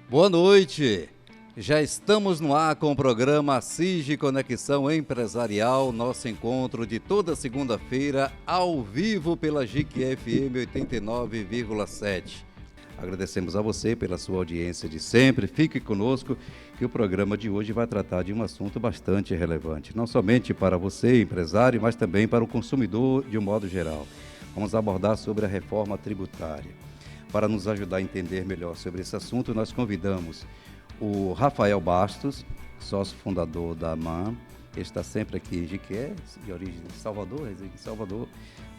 Boa noite! Já estamos no ar com o programa CIG Conexão Empresarial, nosso encontro de toda segunda-feira, ao vivo pela JIC FM 89,7. Agradecemos a você pela sua audiência de sempre, fique conosco que o programa de hoje vai tratar de um assunto bastante relevante, não somente para você, empresário, mas também para o consumidor de um modo geral. Vamos abordar sobre a reforma tributária. Para nos ajudar a entender melhor sobre esse assunto, nós convidamos o Rafael Bastos, sócio fundador da AMAN. Ele está sempre aqui em Jiquié, de origem de Salvador, reside em Salvador,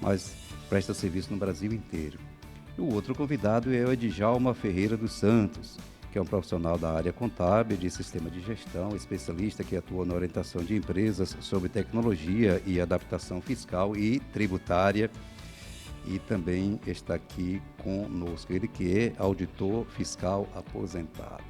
mas presta serviço no Brasil inteiro. E o outro convidado é o Edjalma Ferreira dos Santos, que é um profissional da área contábil, de sistema de gestão, especialista que atua na orientação de empresas sobre tecnologia e adaptação fiscal e tributária. E também está aqui conosco, ele que é auditor fiscal aposentado.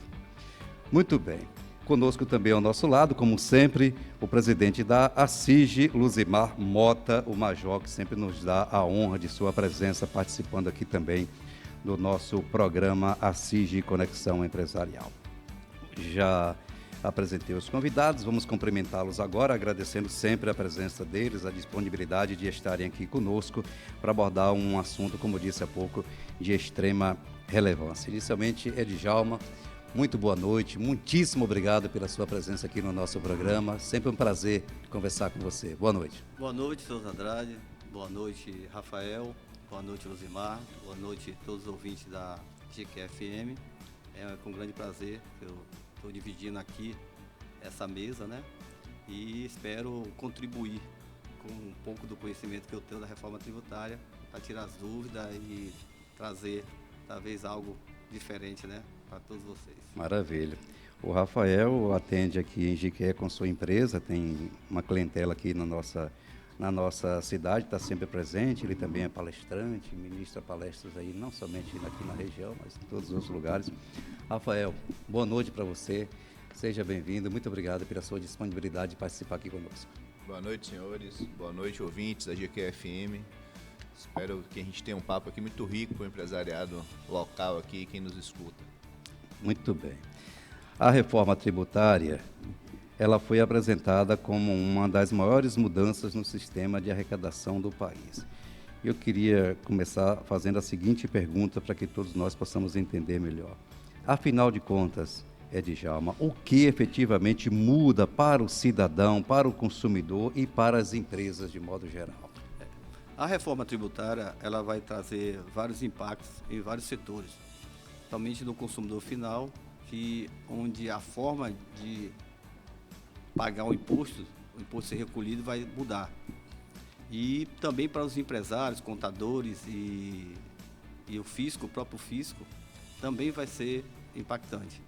Muito bem. Conosco também ao nosso lado, como sempre, o presidente da ACIG, Luzimar Mota, o major, que sempre nos dá a honra de sua presença, participando aqui também do nosso programa ACIG Conexão Empresarial. Já apresentei os convidados, vamos cumprimentá-los agora, agradecendo sempre a presença deles, a disponibilidade de estarem aqui conosco para abordar um assunto, como disse há pouco, de extrema relevância. Inicialmente, Edjalma, muito boa noite, muitíssimo obrigado pela sua presença aqui no nosso programa, sempre um prazer conversar com você. Boa noite. Boa noite, Souza Andrade, boa noite, Rafael, boa noite, Luzimar, boa noite a todos os ouvintes da GQFM. É com grande prazer que eu estou dividindo aqui essa mesa, né? E espero contribuir com um pouco do conhecimento que eu tenho da reforma tributária para tirar as dúvidas e trazer talvez algo diferente, né, para todos vocês. Maravilha. O Rafael atende aqui em Jiquié com sua empresa, tem uma clientela aqui na nossa cidade, está sempre presente, ele também é palestrante, ministra palestras aí, não somente aqui na região, mas em todos os outros lugares. Rafael, boa noite para você, seja bem-vindo, muito obrigado pela sua disponibilidade de participar aqui conosco. Boa noite, senhores, boa noite, ouvintes da GQFM. Espero que a gente tenha um papo aqui muito rico para o empresariado local aqui, quem nos escuta. Muito bem. A reforma tributária, ela foi apresentada como uma das maiores mudanças no sistema de arrecadação do país. Eu queria começar fazendo a seguinte pergunta para que todos nós possamos entender melhor. Afinal de contas, Edjalma, o que efetivamente muda para o cidadão, para o consumidor e para as empresas de modo geral? A reforma tributária, ela vai trazer vários impactos em vários setores, somente no consumidor final, onde a forma de pagar o imposto ser recolhido vai mudar. E também para os empresários, contadores e o fisco, o próprio fisco, também vai ser impactante.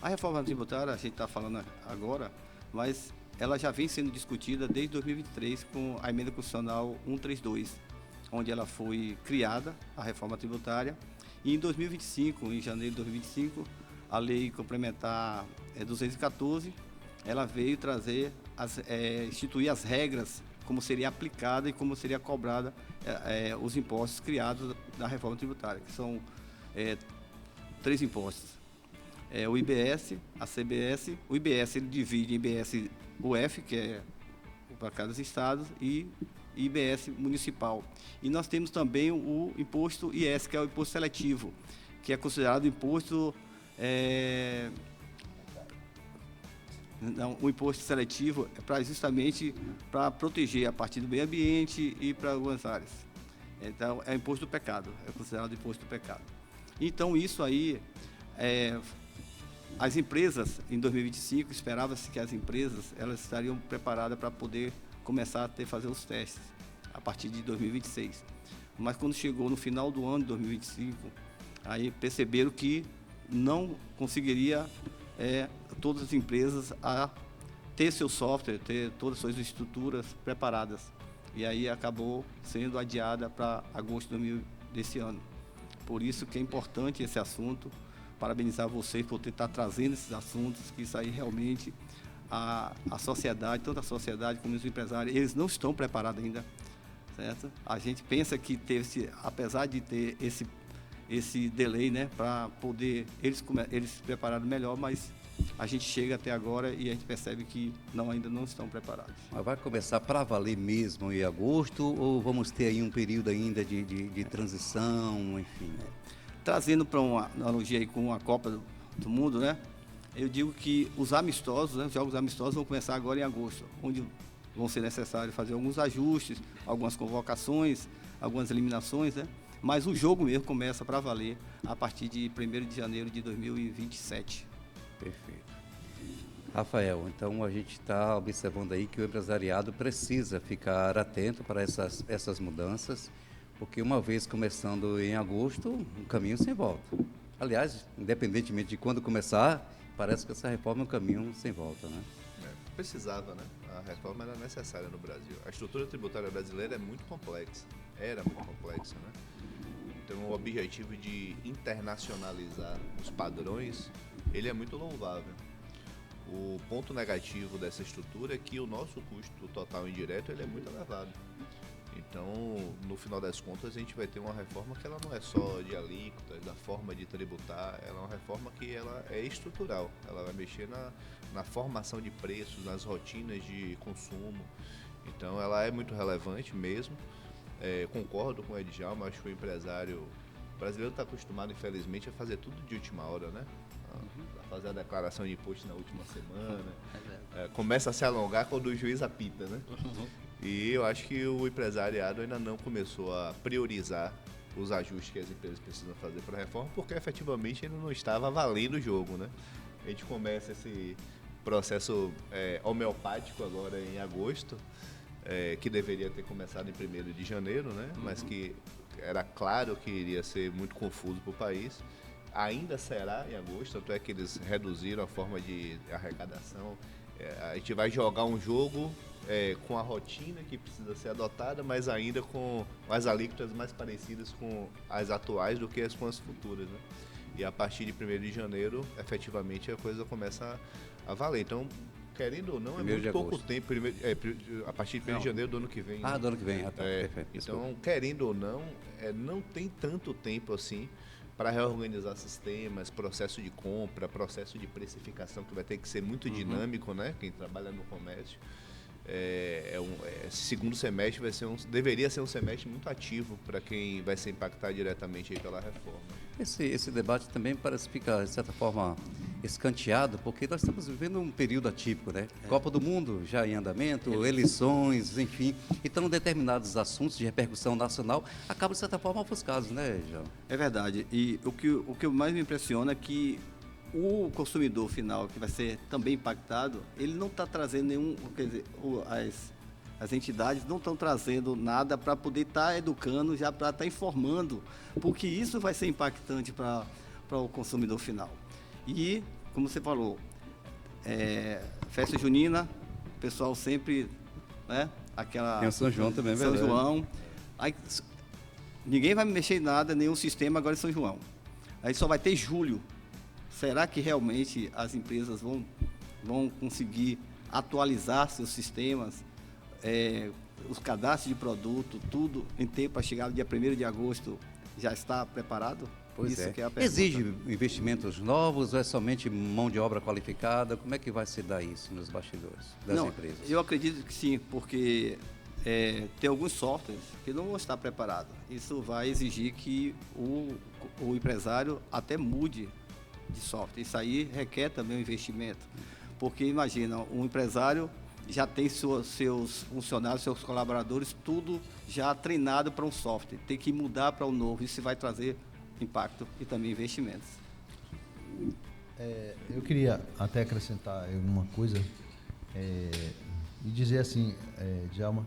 A reforma tributária, a gente está falando agora, mas ela já vem sendo discutida desde 2023 com a emenda constitucional 132, onde ela foi criada, a reforma tributária, e em 2025, em janeiro de 2025, a lei complementar 214, ela veio trazer, instituir as regras, como seria aplicada e como seria cobrada os impostos criados da reforma tributária, que são 3 impostos. O IBS, a CBS, o IBS ele divide em IBS UF, que é para cada estado, e IBS municipal. E nós temos também o imposto IS, que é o imposto seletivo, que é considerado imposto... o imposto seletivo é justamente para proteger a partir do meio ambiente e para algumas áreas. Então, é imposto do pecado, é considerado imposto do pecado. Então, isso aí, as empresas, em 2025, esperava-se que as empresas elas estariam preparadas para poder começar a fazer os testes a partir de 2026. Mas quando chegou no final do ano de 2025, aí perceberam que não conseguiria todas as empresas a ter seu software, ter todas as suas estruturas preparadas. E aí acabou sendo adiada para agosto desse ano. Por isso que é importante esse assunto. Parabenizar vocês por estar trazendo esses assuntos, que isso aí realmente a sociedade, tanto a sociedade como os empresários, eles não estão preparados ainda, certo? A gente pensa que apesar de ter esse delay, né, para poder eles se prepararem melhor, mas a gente chega até agora e a gente percebe que ainda não estão preparados. Mas vai começar para valer mesmo em agosto ou vamos ter aí um período ainda de transição, enfim? Trazendo para uma analogia aí com a Copa do Mundo, né? Eu digo que os amistosos, né, os jogos amistosos vão começar agora em agosto, onde vão ser necessários fazer alguns ajustes, algumas convocações, algumas eliminações, né? Mas o jogo mesmo começa para valer a partir de 1º de janeiro de 2027. Perfeito. Rafael, então a gente está observando aí que o empresariado precisa ficar atento para essas mudanças, porque uma vez começando em agosto, um caminho sem volta. Aliás, independentemente de quando começar, parece que essa reforma é um caminho sem volta, né? Precisava, né? A reforma era necessária no Brasil. A estrutura tributária brasileira é muito complexa, era muito complexa, né? Então, o objetivo de internacionalizar os padrões, ele é muito louvável. O ponto negativo dessa estrutura é que o nosso custo total indireto ele é muito elevado. Então, no final das contas, a gente vai ter uma reforma que ela não é só de alíquotas, da forma de tributar, ela é uma reforma que ela é estrutural. Ela vai mexer na formação de preços, nas rotinas de consumo. Então, ela é muito relevante mesmo. Concordo com o Edjalma, acho que o empresário brasileiro está acostumado, infelizmente, a fazer tudo de última hora, né? A fazer a declaração de imposto na última semana. Começa a se alongar quando o juiz apita, né? E eu acho que o empresariado ainda não começou a priorizar os ajustes que as empresas precisam fazer para a reforma, porque efetivamente ainda não estava valendo o jogo, né? A gente começa esse processo homeopático agora em agosto, que deveria ter começado em 1º de janeiro, né? Mas que era claro que iria ser muito confuso para o país. Ainda será em agosto, tanto é que eles reduziram a forma de arrecadação. A gente vai jogar um jogo com a rotina que precisa ser adotada, mas ainda com as alíquotas mais parecidas com as atuais do que com as futuras, né? E a partir de 1º de janeiro, efetivamente, a coisa começa a valer. Então, querendo ou não, é muito pouco tempo. A partir de 1º de janeiro do ano que vem. Do ano que vem. Perfeito. Então, querendo ou não, não tem tanto tempo assim para reorganizar sistemas, processo de compra, processo de precificação, que vai ter que ser muito dinâmico, né? Quem trabalha no comércio. Segundo semestre deveria ser um semestre muito ativo para quem vai ser impactado diretamente aí pela reforma. Esse debate também parece ficar, de certa forma, escanteado, porque nós estamos vivendo um período atípico, né? Copa do Mundo já em andamento, eleições, enfim. Então, determinados assuntos de repercussão nacional acabam, de certa forma, ofuscados, né, João? É verdade. E o que mais me impressiona é que o consumidor final, que vai ser também impactado, ele não está trazendo nenhum... Quer dizer, as entidades não estão trazendo nada para poder estar educando, já para estar informando, porque isso vai ser impactante para o consumidor final. E, como você falou, festa junina, o pessoal sempre, né, aquela... Tem o São João também, São João. Aí, ninguém vai mexer em nada, nenhum sistema, agora é São João. Aí só vai ter julho. Será que realmente as empresas vão conseguir atualizar seus sistemas, os cadastros de produto, tudo em tempo para chegar no dia 1º de agosto já está preparado? Pois é. Que é a pergunta. Exige investimentos novos ou é somente mão de obra qualificada? Como é que vai se dar isso nos bastidores das empresas? Eu acredito que sim, porque tem alguns softwares que não vão estar preparados. Isso vai exigir que o empresário até mude de software. Isso aí requer também um investimento. Porque imagina, um empresário já tem seus funcionários, seus colaboradores, tudo já treinado para um software. Tem que mudar para o novo. Isso vai trazer impacto e também investimentos. Eu queria até acrescentar alguma coisa e dizer assim, Djalma,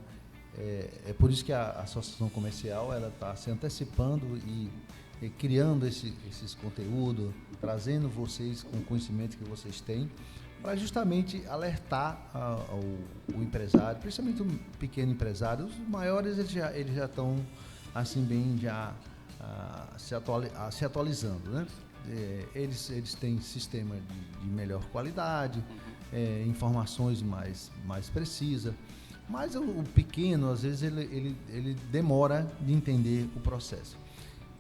é por isso que a Associação Comercial ela está se antecipando e criando esses conteúdos, trazendo vocês com o conhecimento que vocês têm, para justamente alertar o empresário, principalmente o pequeno empresário. Os maiores eles já estão assim bem se atualizando, né? Eles têm sistema de melhor qualidade, informações mais precisas, mas o pequeno às vezes ele demora de entender o processo.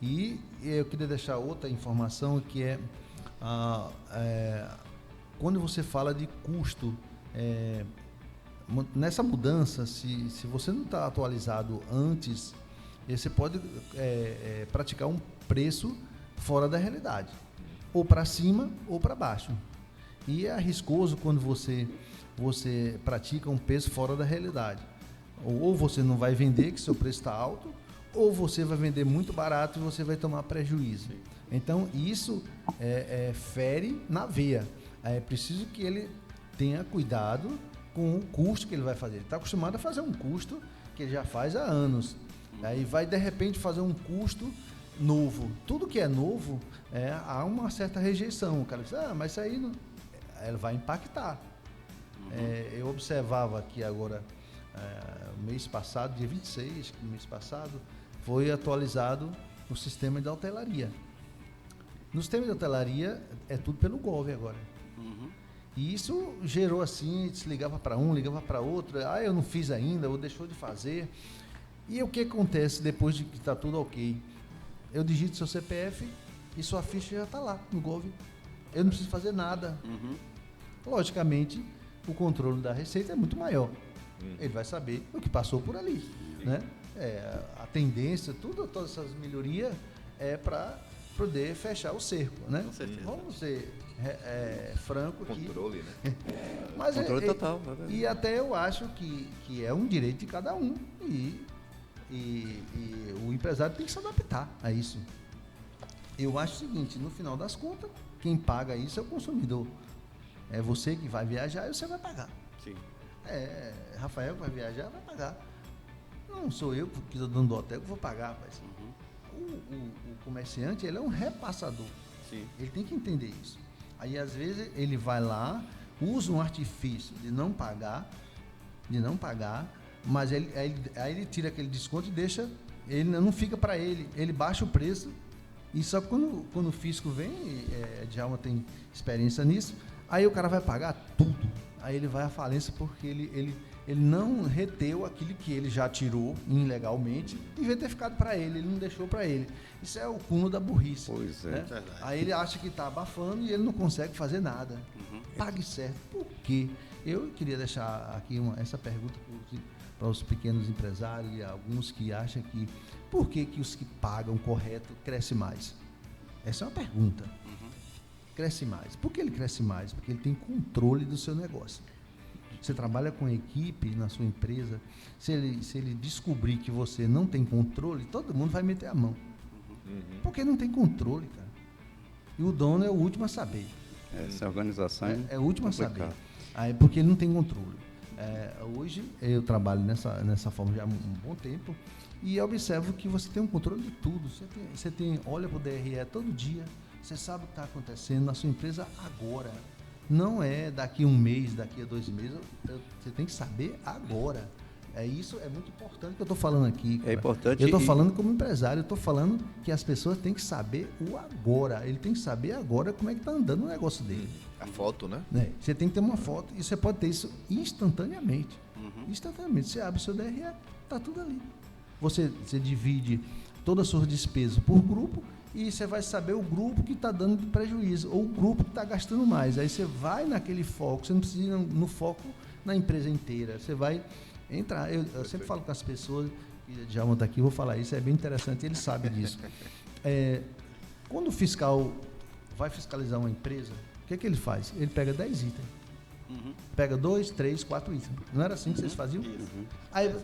E eu queria deixar outra informação que quando você fala de custo, nessa mudança, se você não está atualizado antes, você pode praticar um preço fora da realidade, ou para cima ou para baixo. E é arriscoso quando você pratica um preço fora da realidade. Ou você não vai vender, que seu preço está alto, ou você vai vender muito barato e você vai tomar prejuízo. Sim. Então, isso fere na veia. É preciso que ele tenha cuidado com o custo que ele vai fazer. Ele está acostumado a fazer um custo que ele já faz há anos. Aí vai, de repente, fazer um custo novo. Tudo que é novo, há uma certa rejeição. O cara diz, mas isso aí não... Ela vai impactar. Eu observava aqui agora, mês passado, dia 26, mês passado, foi atualizado o sistema de hotelaria. No sistema de hotelaria, é tudo pelo Gov agora. E isso gerou assim, se ligava para um, ligava para outro, eu não fiz ainda, ou deixou de fazer. E o que acontece depois de que está tudo ok? Eu digito seu CPF e sua ficha já está lá no Gov. Eu não preciso fazer nada. Logicamente, o controle da receita é muito maior. Ele vai saber o que passou por ali. Né? A tendência, todas essas melhorias é para poder fechar o cerco. Né? Com certeza. Vamos ser franco aqui. Controle, né? Mas controle total. E até eu acho que é um direito de cada um. E o empresário tem que se adaptar a isso. Eu acho o seguinte, no final das contas, quem paga isso é o consumidor. É você que vai viajar e você vai pagar. Sim. Rafael que vai viajar, vai pagar. Não sou eu que estou dono do hotel que vou pagar, rapaz. O comerciante, ele é um repassador. Sim. Ele tem que entender isso. Aí, às vezes, ele vai lá, usa um artifício de não pagar, mas aí ele tira aquele desconto e deixa, ele não fica para ele baixa o preço. E só quando o fisco vem, Djalma tem experiência nisso, aí o cara vai pagar tudo. Aí ele vai à falência porque ele não reteu aquilo que ele já tirou ilegalmente, devia ter ficado para ele não deixou para ele. Isso é o cúmulo da burrice. Pois é. Né? Aí ele acha que está abafando e ele não consegue fazer nada. Pague certo. Por quê? Eu queria deixar aqui essa pergunta para os pequenos empresários e alguns que acham que por que os que pagam correto crescem mais? Essa é uma pergunta. Cresce mais. Por que ele cresce mais? Porque ele tem controle do seu negócio. Você trabalha com equipe na sua empresa, se ele descobrir que você não tem controle, todo mundo vai meter a mão. Porque não tem controle, cara. E o dono é o último a saber. Essa organização é o último a saber. Porque ele não tem controle. Hoje eu trabalho nessa forma já há um bom tempo e observo que você tem um controle de tudo. Você olha para o DRE todo dia, você sabe o que está acontecendo na sua empresa agora. Não é daqui a um mês, daqui a 2 meses. Você tem que saber agora. Isso é muito importante que eu estou falando aqui. Cara. É importante. Eu estou falando como empresário, eu estou falando que as pessoas têm que saber o agora. Ele tem que saber agora como é que está andando o negócio dele. A foto, né? Você tem que ter uma foto e você pode ter isso instantaneamente. Instantaneamente. Você abre o seu DRE, está tudo ali. Você divide todas as suas despesas por grupo e você vai saber o grupo que está dando prejuízo ou o grupo que está gastando mais. Aí você vai naquele foco, você não precisa ir no foco na empresa inteira. Você vai entrar. Eu sempre falo com as pessoas, e já está aqui, vou falar isso, é bem interessante, ele sabe disso. Quando o fiscal vai fiscalizar uma empresa, o que ele faz? Ele pega 10 itens. Pega 2, 3, 4 itens. Não era assim que vocês faziam? Aí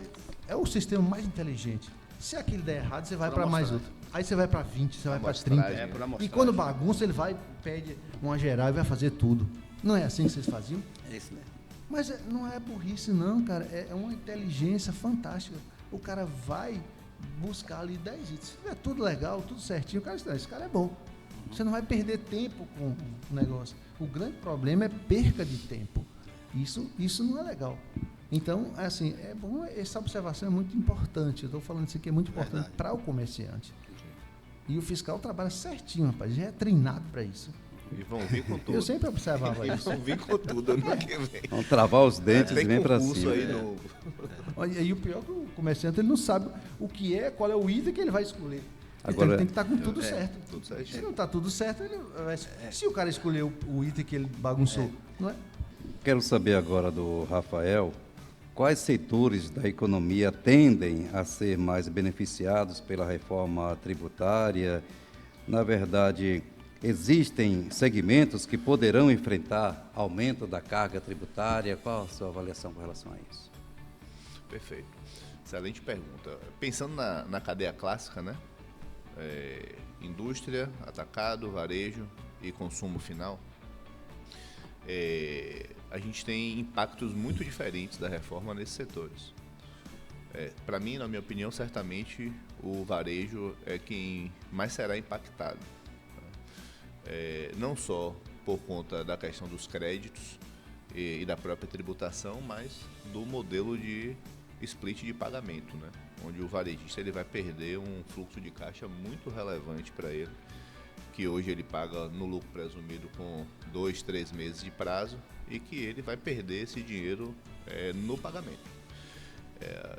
é o sistema mais inteligente. Se aquilo der errado, você vai para mais outro. Aí você vai para 20, você vai para 30. E quando bagunça, ele vai, pede uma geral e vai fazer tudo. Não é assim que vocês faziam? É isso mesmo. Mas não é burrice não, cara. É uma inteligência fantástica. O cara vai buscar ali 10 itens. Se tiver tudo legal, tudo certinho, o cara diz, esse cara é bom. Você não vai perder tempo com o negócio. O grande problema é perca de tempo. Isso não é legal. Então, assim, é bom, essa observação é muito importante. Eu estou falando isso aqui, é muito importante para o comerciante. E o fiscal trabalha certinho, rapaz. Já é treinado para isso. E vão vir com tudo. Eu sempre observava isso. Vão vir com tudo ano que vem. Vão travar os dentes e vem para cima. Aí no... E o pior é que o comerciante ele não sabe o que é, qual é o item que ele vai escolher. Então Agora, ele tem que estar com tudo certo. Tudo Se certinho. não está tudo certo, se o cara escolheu o item que ele bagunçou, não é? quero saber agora do Rafael, quais setores da economia tendem a ser mais beneficiados pela reforma tributária? Na verdade, existem segmentos que poderão enfrentar aumento da carga tributária? Qual a sua avaliação com relação a isso? Perfeito. Excelente pergunta. Pensando na cadeia clássica, né? Indústria, atacado, varejo e consumo final, a gente tem impactos muito diferentes da reforma nesses setores. Para mim, na minha opinião, certamente o varejo é quem mais será impactado. Não só por conta da questão dos créditos e da própria tributação, mas do modelo de split de pagamento, né? Onde o varejista ele vai perder um fluxo de caixa muito relevante para ele, que hoje ele paga no lucro presumido com 2, 3 meses de prazo e que ele vai perder esse dinheiro no pagamento.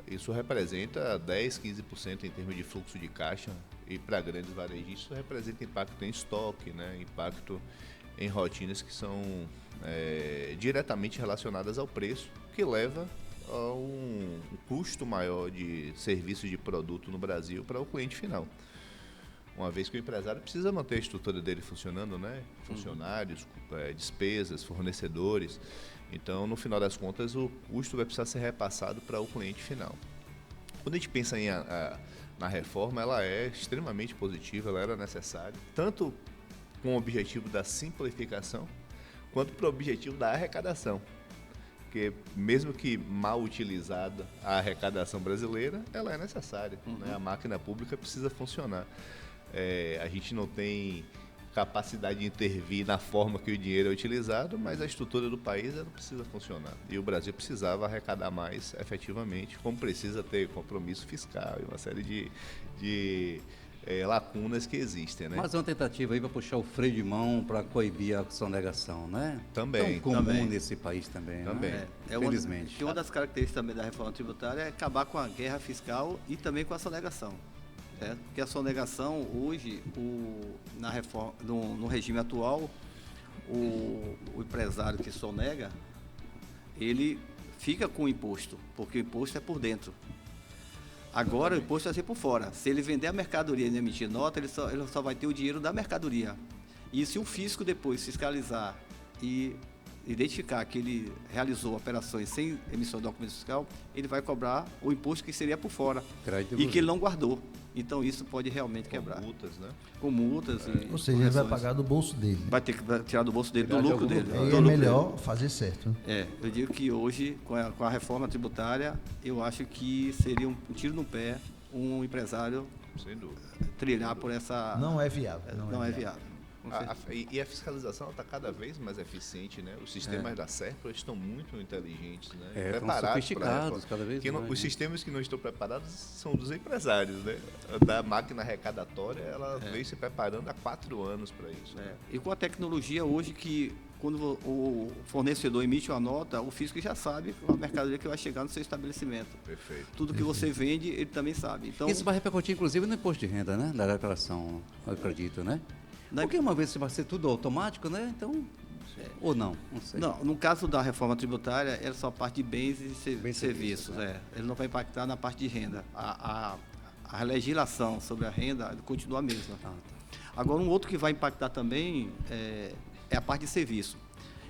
Isso representa 10, 15% em termos de fluxo de caixa e para grandes varejistas isso representa impacto em estoque, né? Impacto em rotinas que são diretamente relacionadas ao preço, que leva a um custo maior de serviço de produto no Brasil para o cliente final. Uma vez que o empresário precisa manter a estrutura dele funcionando, né? Funcionários, despesas, fornecedores. Então, no final das contas, o custo vai precisar ser repassado para o cliente final. Quando a gente pensa na reforma, ela é extremamente positiva, ela era necessária, tanto com o objetivo da simplificação, quanto para o objetivo da arrecadação. Porque mesmo que mal utilizada a arrecadação brasileira, ela é necessária, né? A máquina pública precisa funcionar. A gente não tem capacidade de intervir na forma que o dinheiro é utilizado, mas a estrutura do país ela precisa funcionar. E o Brasil precisava arrecadar mais efetivamente, como precisa ter compromisso fiscal e uma série de lacunas que existem, né? Mas é uma tentativa aí para puxar o freio de mão para coibir a sonegação, né? Também. Tão comum Também. nesse país também, Também. né? Felizmente. Uma das características também da reforma tributária é acabar com a guerra fiscal e também com a sonegação. Porque a sonegação, hoje, na reforma, no regime atual, o empresário que sonega, ele fica com o imposto, porque o imposto é por dentro. Agora o imposto vai ser por fora. Se ele vender a mercadoria e não emitir nota, ele só vai ter o dinheiro da mercadoria. E se o fisco depois fiscalizar e identificar que ele realizou operações sem emissão de documento fiscal, ele vai cobrar o imposto que seria por fora e que ele não guardou. Então isso pode realmente quebrar. Com multas, né? Com multas e Ou seja, ele vai correções. pagar do bolso dele. Vai ter que tirar do bolso dele, do Tirar de lucro algum dele. lugar. Aí do é lucro melhor fazer certo. Eu digo que hoje, com a reforma tributária, eu acho que seria um tiro no pé um empresário Sem dúvida. trilhar por essa... Não é viável. Não é viável. Com certeza. E a fiscalização está cada vez mais eficiente, né? Os sistemas da SERPRA estão muito inteligentes, né? Estão sofisticados cada vez mais. Os sistemas que não estão preparados são dos empresários, né? Da máquina arrecadatória, ela veio se preparando há 4 anos para isso. Né? E com a tecnologia hoje que quando o fornecedor emite uma nota, o fisco já sabe a mercadoria que vai chegar no seu estabelecimento. Perfeito. Tudo que você vende, ele também sabe. Então, Isso vai repercutir, inclusive, no imposto de renda, né? Da declaração, eu acredito, né? Porque uma vez vai ser tudo automático, né? Então, ou não sei. Não, no caso da reforma tributária, é só a parte de bens e serviços. né? Ele não vai impactar na parte de renda. A legislação sobre a renda continua a mesma. Ah, tá. Agora, um outro que vai impactar também é a parte de serviço.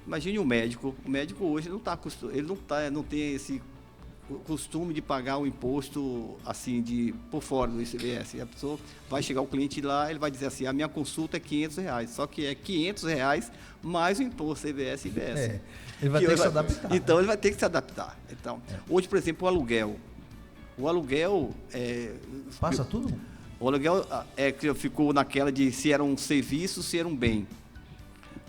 Imagine um médico. O médico hoje não tem esse costume de pagar o imposto assim por fora do ICMS. E a pessoa vai chegar o cliente lá, ele vai dizer assim: a minha consulta é R$500, só que é R$500 mais o imposto ICMS e IBS. Ele vai ter que se adaptar. Então ele vai ter que se adaptar. Então, hoje, por exemplo, o aluguel. O aluguel Passa tudo? O aluguel que ficou naquela de se era um serviço, se era um bem.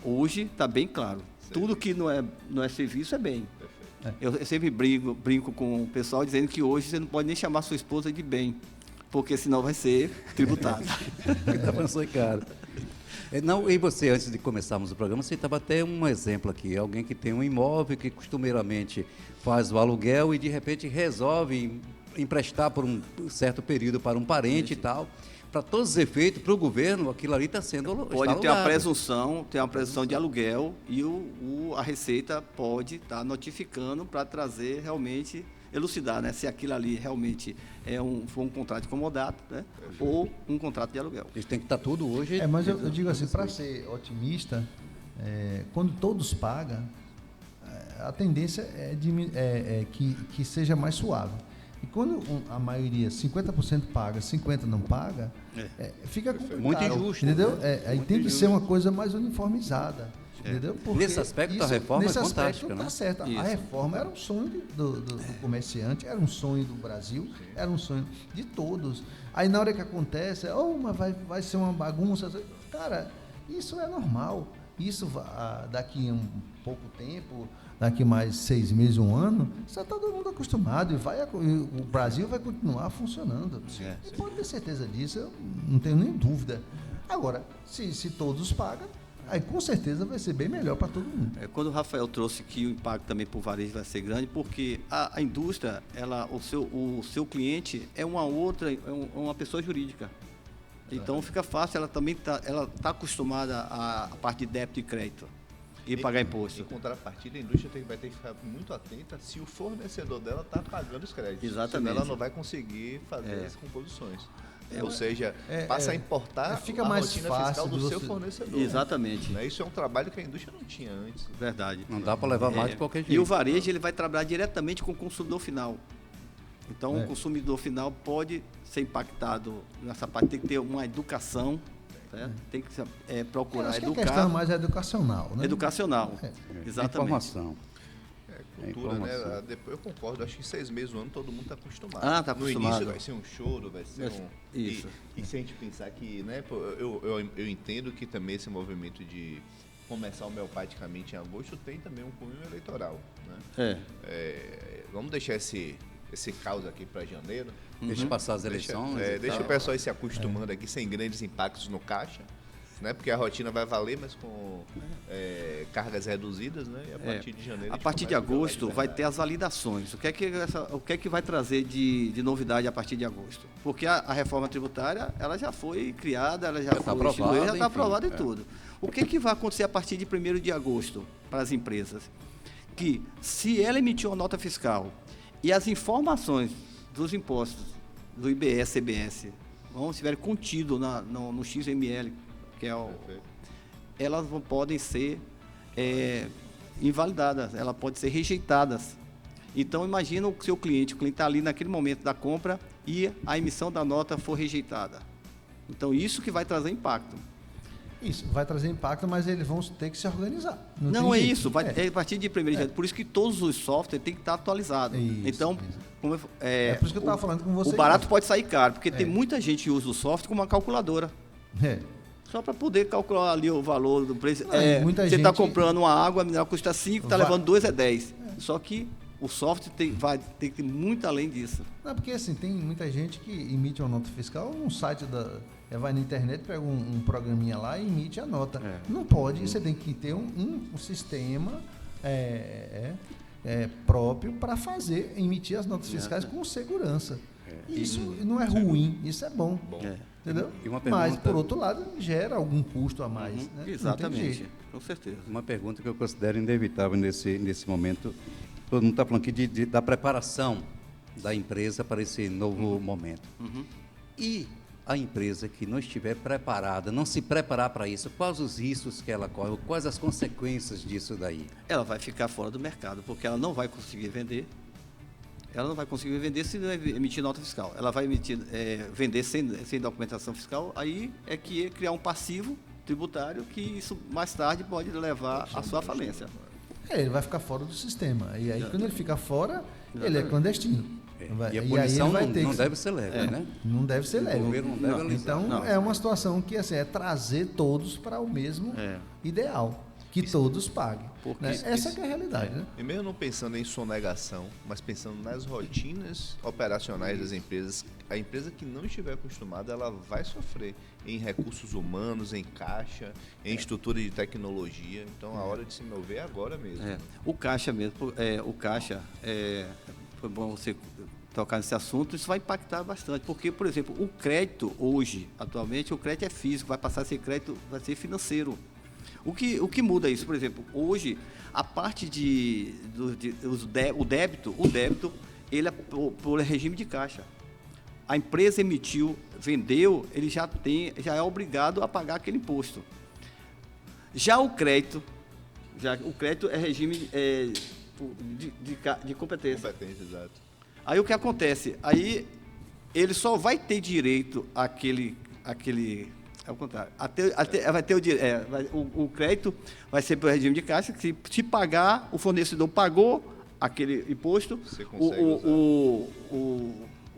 Hoje está bem claro. Tudo que não é serviço é bem. Eu sempre brinco com o pessoal dizendo que hoje você não pode nem chamar sua esposa de bem, porque senão vai ser tributado. Tá pensando, cara. Não, e você, antes de começarmos o programa, você estava até um exemplo aqui, alguém que tem um imóvel que costumeiramente faz o aluguel e de repente resolve emprestar por um certo período para um parente e tal. para todos os efeitos, para o governo, aquilo ali está sendo Pode está ter uma alugado. presunção de aluguel e a Receita pode estar notificando para trazer realmente, elucidar, né, se aquilo ali realmente foi um contrato de comodato, né, ou um contrato de aluguel. Eles têm que estar tudo hoje. Mas eu digo assim, para ser otimista, quando todos pagam, a tendência é que seja mais suave. E quando a maioria, 50% paga, 50% não paga, fica complicado. Muito injusto. Entendeu? Né? Aí tem que ser uma coisa mais uniformizada. Entendeu? Porque Nesse aspecto, a reforma é fantástica. Tá né? certo. A reforma era um sonho do comerciante, era um sonho do Brasil, era um sonho de todos. Aí na hora que acontece, mas vai ser uma bagunça. Cara, isso é normal. Isso daqui a um pouco tempo, daqui mais 6 meses, 1 ano, já está todo mundo acostumado e o Brasil vai continuar funcionando. E pode ter certeza disso, eu não tenho nem dúvida. Agora, se todos pagam, aí com certeza vai ser bem melhor para todo mundo. Quando o Rafael trouxe que o impacto também para o varejo vai ser grande, porque a indústria, o seu cliente é uma pessoa jurídica. Então fica fácil, ela também está acostumada a parte de débito e crédito e pagar imposto. Em contrapartida, a indústria vai ter que ficar muito atenta se o fornecedor dela está pagando os créditos. Exatamente. Senão ela não vai conseguir fazer as composições. Ou seja, passa a importar fica a mais rotina fácil fiscal do de seu você... fornecedor. Exatamente. Né? Isso é um trabalho que a indústria não tinha antes. Verdade. Não dá para levar mais de qualquer jeito. E o varejo ele vai trabalhar diretamente com o consumidor final. Então, o consumidor final pode ser impactado nessa parte. Tem que ter uma educação, certo? Tem que procurar acho educar. Que a questão mais educacional, né? Educacional, exatamente. Informação. Cultura, né? Depois eu concordo, acho que 6 meses do ano todo mundo está acostumado. Tá acostumado. No início vai ser um choro, vai ser Isso. E se a gente pensar que, né, eu entendo que também esse movimento de começar homeopaticamente em agosto tem também um cunho eleitoral. Né? Vamos deixar esse caos aqui para janeiro. Deixa passar as eleições. Deixa o pessoal ir se acostumando aqui sem grandes impactos no caixa. Né? Porque a rotina vai valer, mas com cargas reduzidas, né? E a partir de janeiro. A partir de agosto vai ter as validações. O que é que vai trazer de novidade a partir de agosto? Porque a reforma tributária ela já foi criada, ela já foi instituída, já está aprovada e tudo. O que é que vai acontecer a partir de 1º de agosto para as empresas? Que se ela emitir uma nota fiscal e as informações dos impostos do IBS, CBS, estiverem contido no XML, que elas podem ser invalidadas, elas podem ser rejeitadas. Então, imagina o seu cliente, está ali naquele momento da compra e a emissão da nota for rejeitada. Então, isso que vai trazer impacto. Isso, vai trazer impacto, mas eles vão ter que se organizar. Não é isso, a partir de 1º de janeiro. Por isso que todos os softwares têm que estar atualizados. Então, por isso que eu estava falando com você. O barato pode sair caro, porque tem muita gente que usa o software como uma calculadora. Só para poder calcular ali o valor do preço. Você está comprando uma água, a mineral custa 5, está levando 2 é 10. Só que o software tem que ir muito além disso. Não, porque assim, tem muita gente que emite uma nota fiscal no site vai na internet, pega um programinha lá e emite a nota. Não pode, você tem que ter um sistema próprio para emitir as notas fiscais com segurança. Isso não é ruim, isso é bom. Entendeu? Mas, por outro lado, gera algum custo a mais. Né? Exatamente, com certeza. Uma pergunta que eu considero inevitável nesse momento. Todo mundo está falando aqui da preparação da empresa para esse novo momento. E a empresa que não estiver preparada, não se preparar para isso, quais os riscos que ela corre, quais as consequências disso daí? Ela vai ficar fora do mercado, porque ela não vai conseguir vender. Ela não vai conseguir vender se não emitir nota fiscal. Ela vai vender sem documentação fiscal, aí é que é criar um passivo tributário que isso mais tarde pode levar à sua falência. Ele vai ficar fora do sistema. E aí, quando ele fica fora, ele é clandestino. E a punição não deve ser leve, né? Não deve ser leve. O governo não deve alisar. Então, é uma situação que é trazer todos para o mesmo ideal. Que todos paguem. Né? Essa que é a realidade. Né? E mesmo não pensando em sonegação, mas pensando nas rotinas operacionais das empresas, a empresa que não estiver acostumada, ela vai sofrer em recursos humanos, em caixa, em estrutura de tecnologia. Então, a hora de se mover é agora mesmo. O caixa mesmo, foi bom você tocar nesse assunto, isso vai impactar bastante, porque, por exemplo, o crédito hoje, atualmente, o crédito é físico, vai passar a ser crédito, vai ser financeiro. O que muda isso? Por exemplo, hoje, a parte o débito, ele é por regime de caixa. A empresa emitiu, vendeu, ele já é obrigado a pagar aquele imposto. Já o crédito é regime de competência. Competência, exato. Aí o que acontece? Aí ele só vai ter direito àquele ao contrário, vai ter o crédito vai ser pelo regime de caixa, que se pagar, o fornecedor pagou aquele imposto, Você consegue o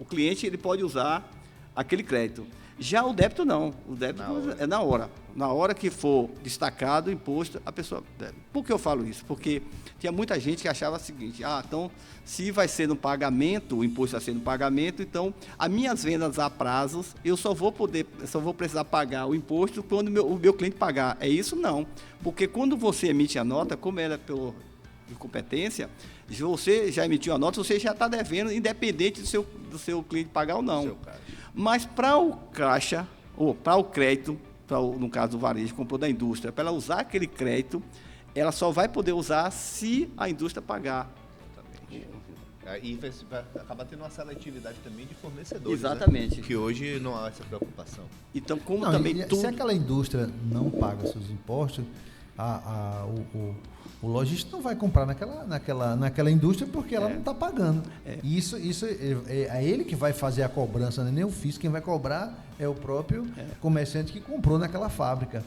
cliente ele pode usar aquele crédito. Já o débito não, o débito é na hora. Na hora que for destacado o imposto, a pessoa deve. Por que eu falo isso? Porque tinha muita gente que achava o seguinte, então, se vai ser no pagamento, o imposto vai ser no pagamento, então, as minhas vendas a prazos, eu só vou precisar pagar o imposto quando o meu cliente pagar. É isso? Não. Porque quando você emite a nota, como ela é de competência, você já emitiu a nota, você já está devendo, independente do seu cliente pagar ou não. Mas para o caixa, ou para o crédito, no caso do varejo, comprou da indústria, para ela usar aquele crédito, ela só vai poder usar se a indústria pagar. Exatamente. E vai acabar tendo uma seletividade também de fornecedores. Exatamente. Né? Que hoje não há essa preocupação. Então, como não, também tudo... Se aquela indústria não paga seus impostos, o lojista não vai comprar naquela indústria porque ela não está pagando. E isso é ele que vai fazer a cobrança, né? Nem o fisco, quem vai cobrar é o próprio comerciante que comprou naquela fábrica.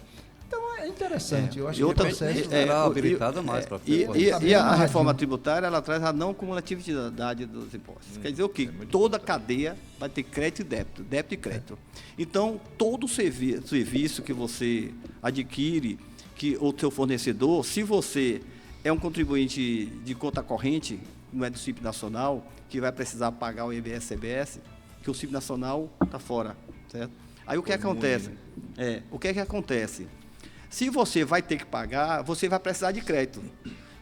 Então é interessante. Eu acho que o processo será habilitado mais para E a reforma tributária, ela traz a não cumulatividade dos impostos. Quer dizer o quê? Toda cadeia vai ter crédito e débito e crédito. Então, todo serviço que você adquire, que o seu fornecedor, se você é um contribuinte de conta corrente, não é do Simples Nacional, que vai precisar pagar o IBS e CBS, que o Simples Nacional está fora, certo? Aí o que acontece? O que acontece? Se você vai ter que pagar, você vai precisar de crédito.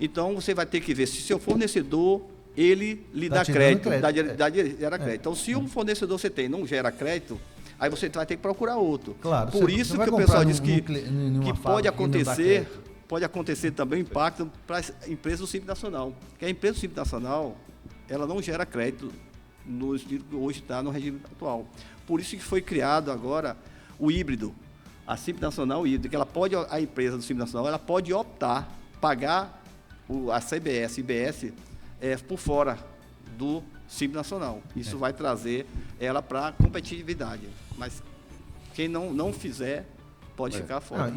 Então, você vai ter que ver se seu fornecedor, ele lhe dá crédito, gera crédito. Então, se o fornecedor você tem não gera crédito, aí você vai ter que procurar outro. Claro, por isso que o pessoal diz que pode acontecer também um impacto para as empresas do Simples Nacional. Porque a empresa do Simples Nacional, ela não gera crédito no estilo que hoje está no regime atual. Por isso que foi criado agora o híbrido, a Simples Nacional híbrido, que a empresa do Simples Nacional, ela pode optar, pagar a CBS, IBS, por fora do Simples Nacional. Isso vai trazer ela para a competitividade. Mas quem não fizer, pode ficar fora.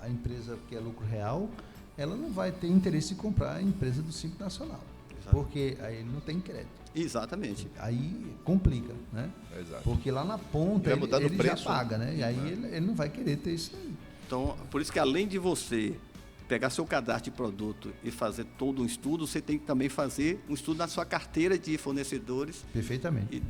A empresa que é lucro real, ela não vai ter interesse em comprar a empresa do Simples Nacional. Exato. Porque aí ele não tem crédito. Exatamente. Aí complica, né? Exato. Porque lá na ponta ele já paga, né? E aí ele não vai querer ter isso aí. Então, por isso que além de você pegar seu cadastro de produto e fazer todo um estudo, você tem que também fazer um estudo na sua carteira de fornecedores. Perfeitamente.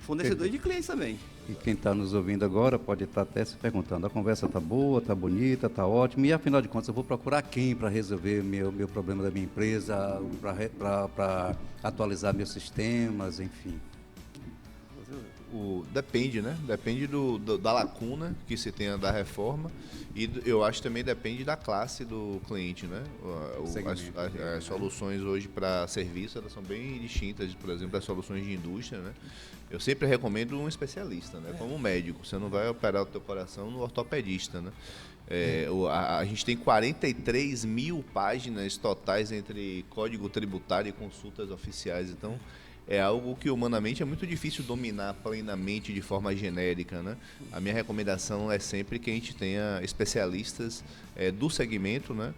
Fornecedores de clientes também. E quem está nos ouvindo agora pode estar até se perguntando, a conversa está boa, está bonita, está ótima, e afinal de contas eu vou procurar quem para resolver meu problema da minha empresa, para atualizar meus sistemas, enfim. Depende, né? Depende da lacuna que se tenha da reforma e eu acho que também depende da classe do cliente, né? As soluções hoje para serviço, elas são bem distintas, por exemplo, das soluções de indústria, né? Eu sempre recomendo um especialista, né? Como um médico, você não vai operar o teu coração no ortopedista, né? A gente tem 43 mil páginas totais entre código tributário e consultas oficiais, então é algo que humanamente é muito difícil dominar plenamente de forma genérica, né? A minha recomendação é sempre que a gente tenha especialistas do segmento, né?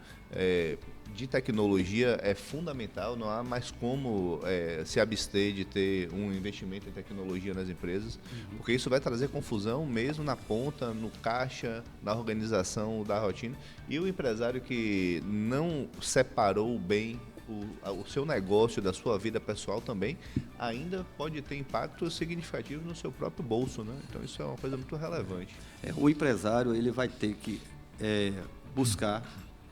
De tecnologia é fundamental, não há mais como se abster de ter um investimento em tecnologia nas empresas, porque isso vai trazer confusão mesmo na ponta, no caixa, na organização da rotina. E o empresário que não separou bem o seu negócio da sua vida pessoal também ainda pode ter impactos significativos no seu próprio bolso, né? Então isso é uma coisa muito relevante. O empresário ele vai ter que buscar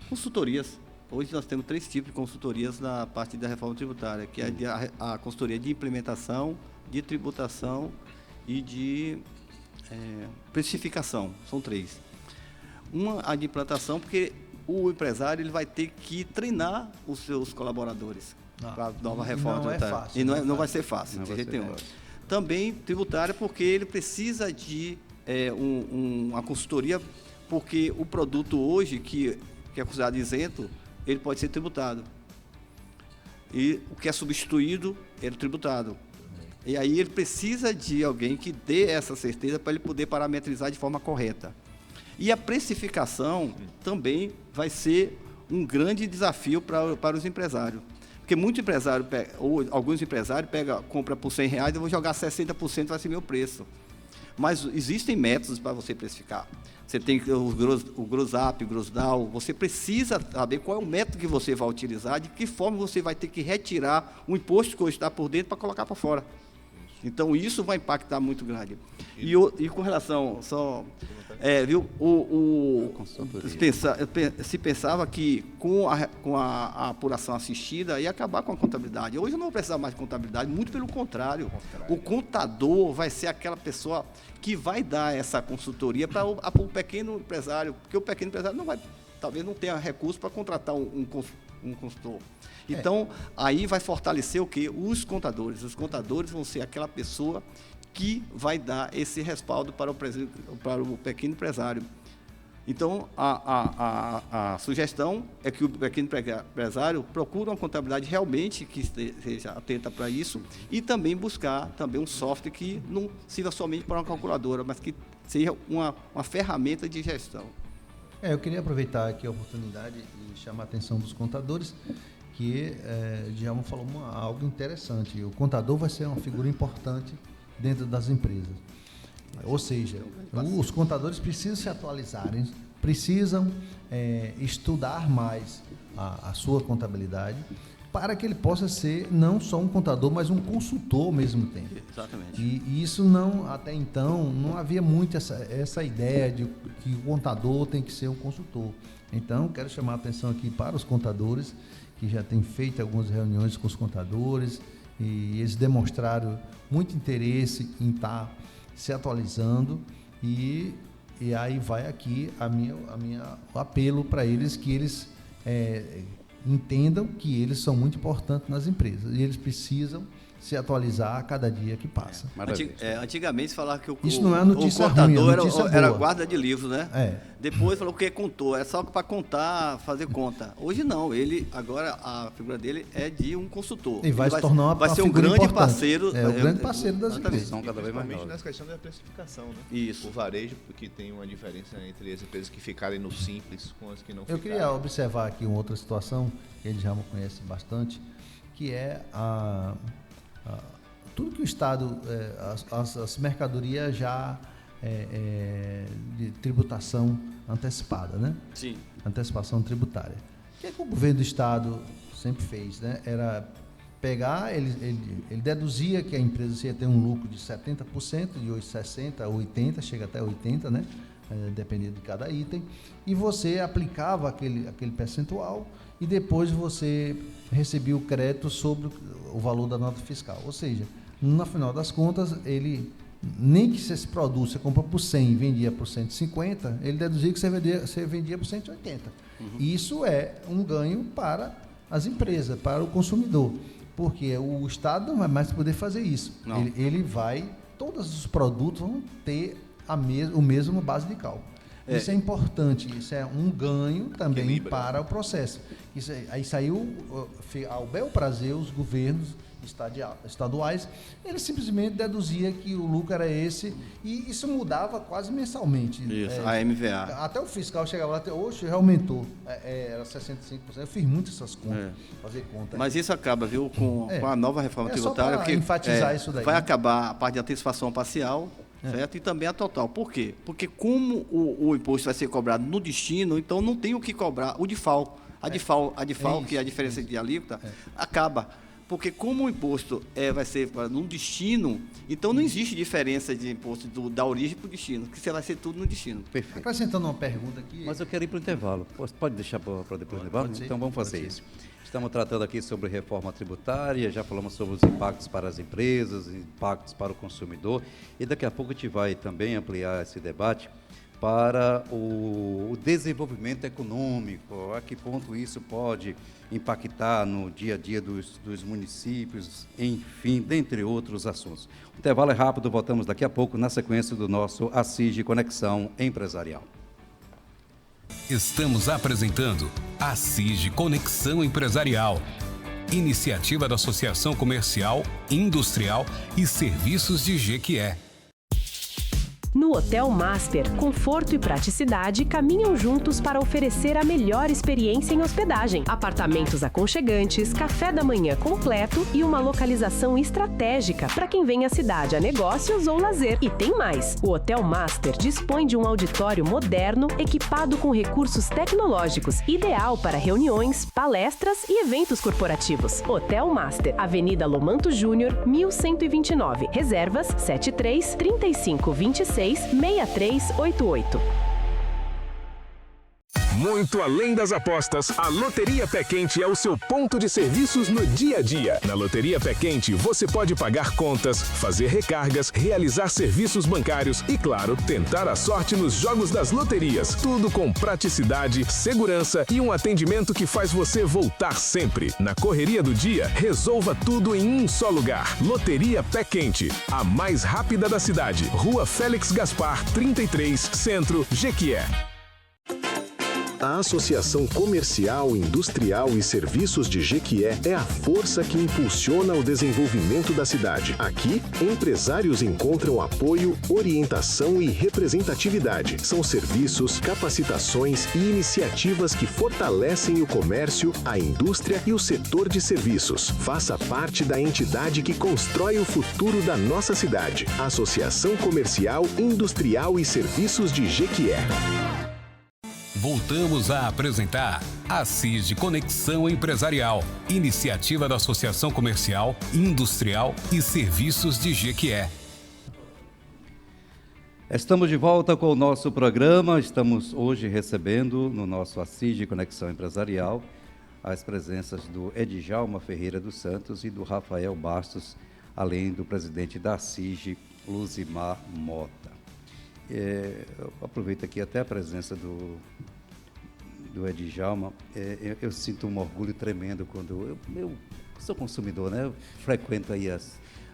consultorias Hoje nós temos 3 tipos de consultorias na parte da reforma tributária, que é a consultoria de implementação, de tributação e de precificação. São 3. Uma, a de implantação, porque o empresário ele vai ter que treinar os seus colaboradores para a nova reforma tributária. E não vai ser fácil, de jeito nenhum. Também tributária, porque ele precisa de uma consultoria, porque o produto hoje, que é considerado isento, ele pode ser tributado. E o que é substituído, ele é tributado. E aí ele precisa de alguém que dê essa certeza para ele poder parametrizar de forma correta. E a precificação também vai ser um grande desafio para os empresários. Porque muito empresário, ou alguns empresários, compra por R$100, eu vou jogar 60%, vai ser meu preço. Mas existem métodos para você precificar. Você tem o gross up, o gross down, você precisa saber qual é o método que você vai utilizar, de que forma você vai ter que retirar o imposto que hoje está por dentro para colocar para fora. Então, isso vai impactar muito grande. E com relação, se pensava que com a apuração assistida ia acabar com a contabilidade. Hoje não precisa mais de contabilidade, muito pelo contrário. O contador vai ser aquela pessoa que vai dar essa consultoria para o pequeno empresário, porque o pequeno empresário talvez não tenha recurso para contratar um consultor. Então, aí vai fortalecer o quê? Os contadores. Os contadores vão ser aquela pessoa que vai dar esse respaldo para o pequeno empresário. Então, a sugestão é que o pequeno empresário procure uma contabilidade realmente que seja atenta para isso e também buscar um software que não sirva somente para uma calculadora, mas que seja uma ferramenta de gestão. Eu queria aproveitar aqui a oportunidade e chamar a atenção dos contadores, que Djalma falou algo interessante. O contador vai ser uma figura importante dentro das empresas. Ou seja, os contadores precisam se atualizarem, precisam estudar mais a sua contabilidade, para que ele possa ser não só um contador, mas um consultor ao mesmo tempo. Exatamente. E isso até então, não havia muito essa ideia de que o contador tem que ser um consultor. Então, quero chamar a atenção aqui para os contadores, que já têm feito algumas reuniões com os contadores, e eles demonstraram muito interesse em estar se atualizando, e aí vai aqui o apelo para eles, que eles entendam que eles são muito importantes nas empresas, e eles precisam se atualizar a cada dia que passa. Antigamente se falava que isso não é notícia o contador ruim, era guarda de livros, né? Depois falou que contou, é só para contar, fazer conta. Hoje não, agora a figura dele é de um consultor. E vai se tornar vai ser um grande parceiro. O grande parceiro das empresas. Cada vez mais nessa questão da precificação, né? Isso. O varejo, porque tem uma diferença entre as empresas que ficarem no simples com as que não ficarem. Eu queria observar aqui uma outra situação, que ele já me conhece bastante, que é tudo que o Estado, as mercadorias já de tributação antecipada, né? Sim. Antecipação tributária. O que o governo do Estado sempre fez, né? Era pegar, ele deduzia que a empresa ia ter um lucro de 70%, de 60%, 80%, chega até 80%, né? Dependendo de cada item, e você aplicava aquele percentual e depois você recebia o crédito sobre o valor da nota fiscal. Ou seja, no final das contas, ele, nem que esse produto você compra por 100 e vendia por 150, ele deduzia que você vendia por 180. Isso é um ganho para as empresas, para o consumidor, porque o Estado não vai mais poder fazer isso. Todos os produtos vão ter o mesmo base de cálculo. Isso é importante, isso é um ganho também para o processo. Aí saiu ao bel prazer os governos estaduais, ele simplesmente deduzia que o lucro era esse, e isso mudava quase mensalmente. Isso, a MVA. Até o fiscal chegava lá, até hoje já aumentou, era 65%. Eu fiz muito essas contas, fazer conta. Mas isso acaba, viu, com a nova reforma tributária, só para enfatizar isso daí. Vai acabar a parte de antecipação parcial, certo? E também a total. Por quê? Porque como o imposto vai ser cobrado no destino, então não tem o que cobrar. O DIFAL, a DIFAL, que é a diferença de alíquota, acaba. Porque como o imposto vai ser num destino, então não existe diferença de imposto da origem para o destino, porque você vai ser tudo no destino. Perfeito. Acrescentando uma pergunta aqui. Mas eu quero ir para o intervalo. Pode deixar para depois do intervalo? Então vamos fazer isso. Estamos tratando aqui sobre reforma tributária, já falamos sobre os impactos para as empresas, impactos para o consumidor, e daqui a pouco a gente vai também ampliar esse debate para o desenvolvimento econômico, a que ponto isso pode impactar no dia a dia dos municípios, enfim, dentre outros assuntos. O intervalo é rápido, voltamos daqui a pouco na sequência do nosso Assige Conexão Empresarial. Estamos apresentando Assige Conexão Empresarial, iniciativa da Associação Comercial, Industrial e Serviços de Jequié. No Hotel Master, conforto e praticidade caminham juntos para oferecer a melhor experiência em hospedagem. Apartamentos aconchegantes, café da manhã completo e uma localização estratégica para quem vem à cidade a negócios ou lazer. E tem mais! O Hotel Master dispõe de um auditório moderno equipado com recursos tecnológicos, ideal para reuniões, palestras e eventos corporativos. Hotel Master, Avenida Lomanto Júnior, 1129. Reservas 73 35 26 6388. Muito além das apostas, a Loteria Pé Quente é o seu ponto de serviços no dia a dia. Na Loteria Pé Quente, você pode pagar contas, fazer recargas, realizar serviços bancários e, claro, tentar a sorte nos jogos das loterias. Tudo com praticidade, segurança e um atendimento que faz você voltar sempre. Na correria do dia, resolva tudo em um só lugar. Loteria Pé Quente, a mais rápida da cidade. Rua Félix Gaspar, 33, Centro, Jequié. A Associação Comercial, Industrial e Serviços de Jequié é a força que impulsiona o desenvolvimento da cidade. Aqui, empresários encontram apoio, orientação e representatividade. São serviços, capacitações e iniciativas que fortalecem o comércio, a indústria e o setor de serviços. Faça parte da entidade que constrói o futuro da nossa cidade. Associação Comercial, Industrial e Serviços de Jequié. Voltamos a apresentar Assige Conexão Empresarial, iniciativa da Associação Comercial, Industrial e Serviços de Jequié. Estamos de volta com o nosso programa. Estamos hoje recebendo no nosso Assige Conexão Empresarial as presenças do Edjalma Ferreira dos Santos e do Rafael Bastos, além do presidente da Assige, Luzimar Mota. Eu aproveito aqui até a presença do Edjalma. Eu sinto um orgulho tremendo quando eu sou consumidor, né? Eu frequento aí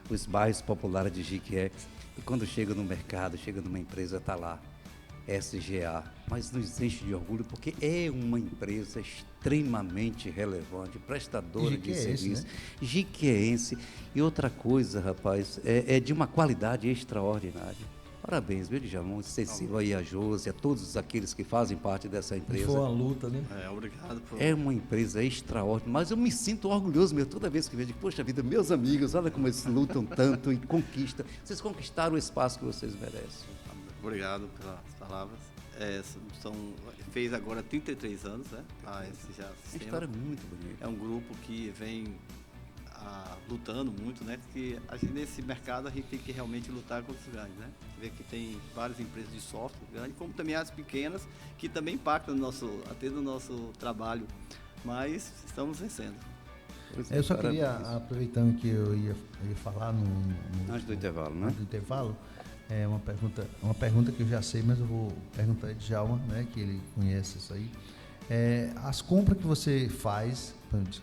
os bairros populares de Jequié, e quando chega no mercado, chega numa empresa, está lá, SGA, mas nos enche de orgulho porque é uma empresa extremamente relevante, prestadora de serviço, né? Jequiéense. E outra coisa, rapaz, é de uma qualidade extraordinária. Parabéns, viu, Edjalma? Excessivo aí a Josi, a todos aqueles que fazem parte dessa empresa. Foi uma luta, né? Obrigado. É uma empresa extraordinária, mas eu me sinto orgulhoso mesmo toda vez que vejo, poxa vida, meus amigos, olha como eles lutam tanto e conquistam. Vocês conquistaram o espaço que vocês merecem. Obrigado pelas palavras. Fez agora 33 anos, né? Esse já A história é muito bonita. É um grupo que vem lutando muito, né? Porque nesse mercado a gente tem que realmente lutar contra os grandes, né? Vê que tem várias empresas de software grandes, como também as pequenas, que também impactam até no nosso trabalho, mas estamos vencendo. Eu só queria, aproveitando que eu ia falar antes do intervalo, né? Antes do intervalo, uma pergunta que eu já sei, mas eu vou perguntar de Djalma, né? Que ele conhece isso aí. As compras que você faz,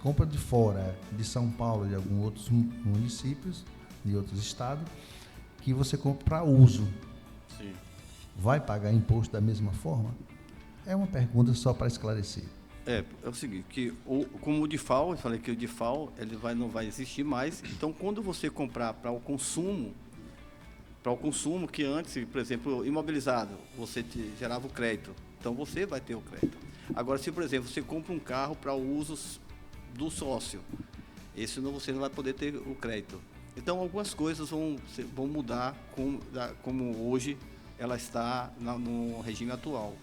compra de fora, de São Paulo, de alguns outros municípios, de outros estados, que você compra para uso. Sim. Vai pagar imposto da mesma forma? É uma pergunta só para esclarecer. É o seguinte, que como o DIFAL, eu falei que o DIFAL não vai existir mais, então quando você comprar para o consumo que antes, por exemplo, imobilizado, você gerava o crédito, então você vai ter o crédito. Agora, se, por exemplo, você compra um carro para o uso do sócio, você não vai poder ter o crédito. Então, algumas coisas vão mudar como hoje ela está no regime atual.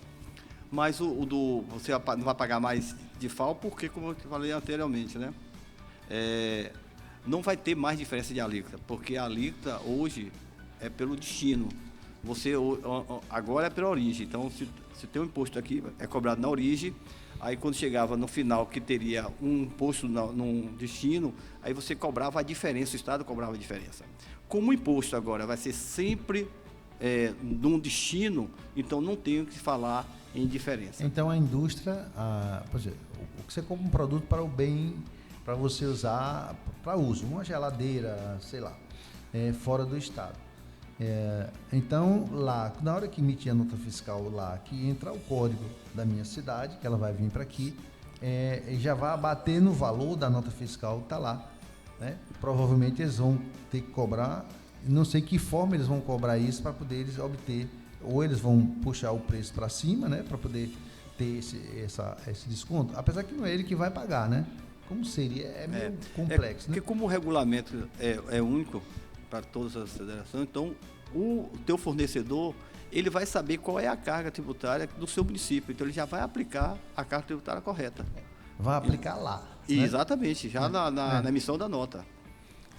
Mas você não vai pagar mais DIFAL porque, como eu falei anteriormente, né? não vai ter mais diferença de alíquota, porque a alíquota hoje é pelo destino. Agora é pela origem. Então, se tem um imposto aqui, é cobrado na origem. Aí, quando chegava no final, que teria um imposto num destino, aí você cobrava a diferença, o Estado cobrava a diferença. Como o imposto agora vai ser sempre num destino, então não tem o que falar em diferença. Então, a indústria, por exemplo, você compra um produto para o bem, para você usar para uso, uma geladeira, sei lá, fora do Estado. Então, lá, na hora que emitir a nota fiscal lá, que entra o código da minha cidade, que ela vai vir para aqui, já vai bater no valor da nota fiscal que está lá, né? Provavelmente eles vão ter que cobrar, não sei que forma eles vão cobrar isso para poder eles obter, ou eles vão puxar o preço para cima, né? Para poder ter esse desconto, apesar que não é ele que vai pagar, né? Como seria, meio complexo, né? Porque como o regulamento é único para todas as federações, então o teu fornecedor, ele vai saber qual é a carga tributária do seu município, então ele já vai aplicar a carga tributária correta. Vai aplicar lá. Né? Exatamente, já na emissão da nota.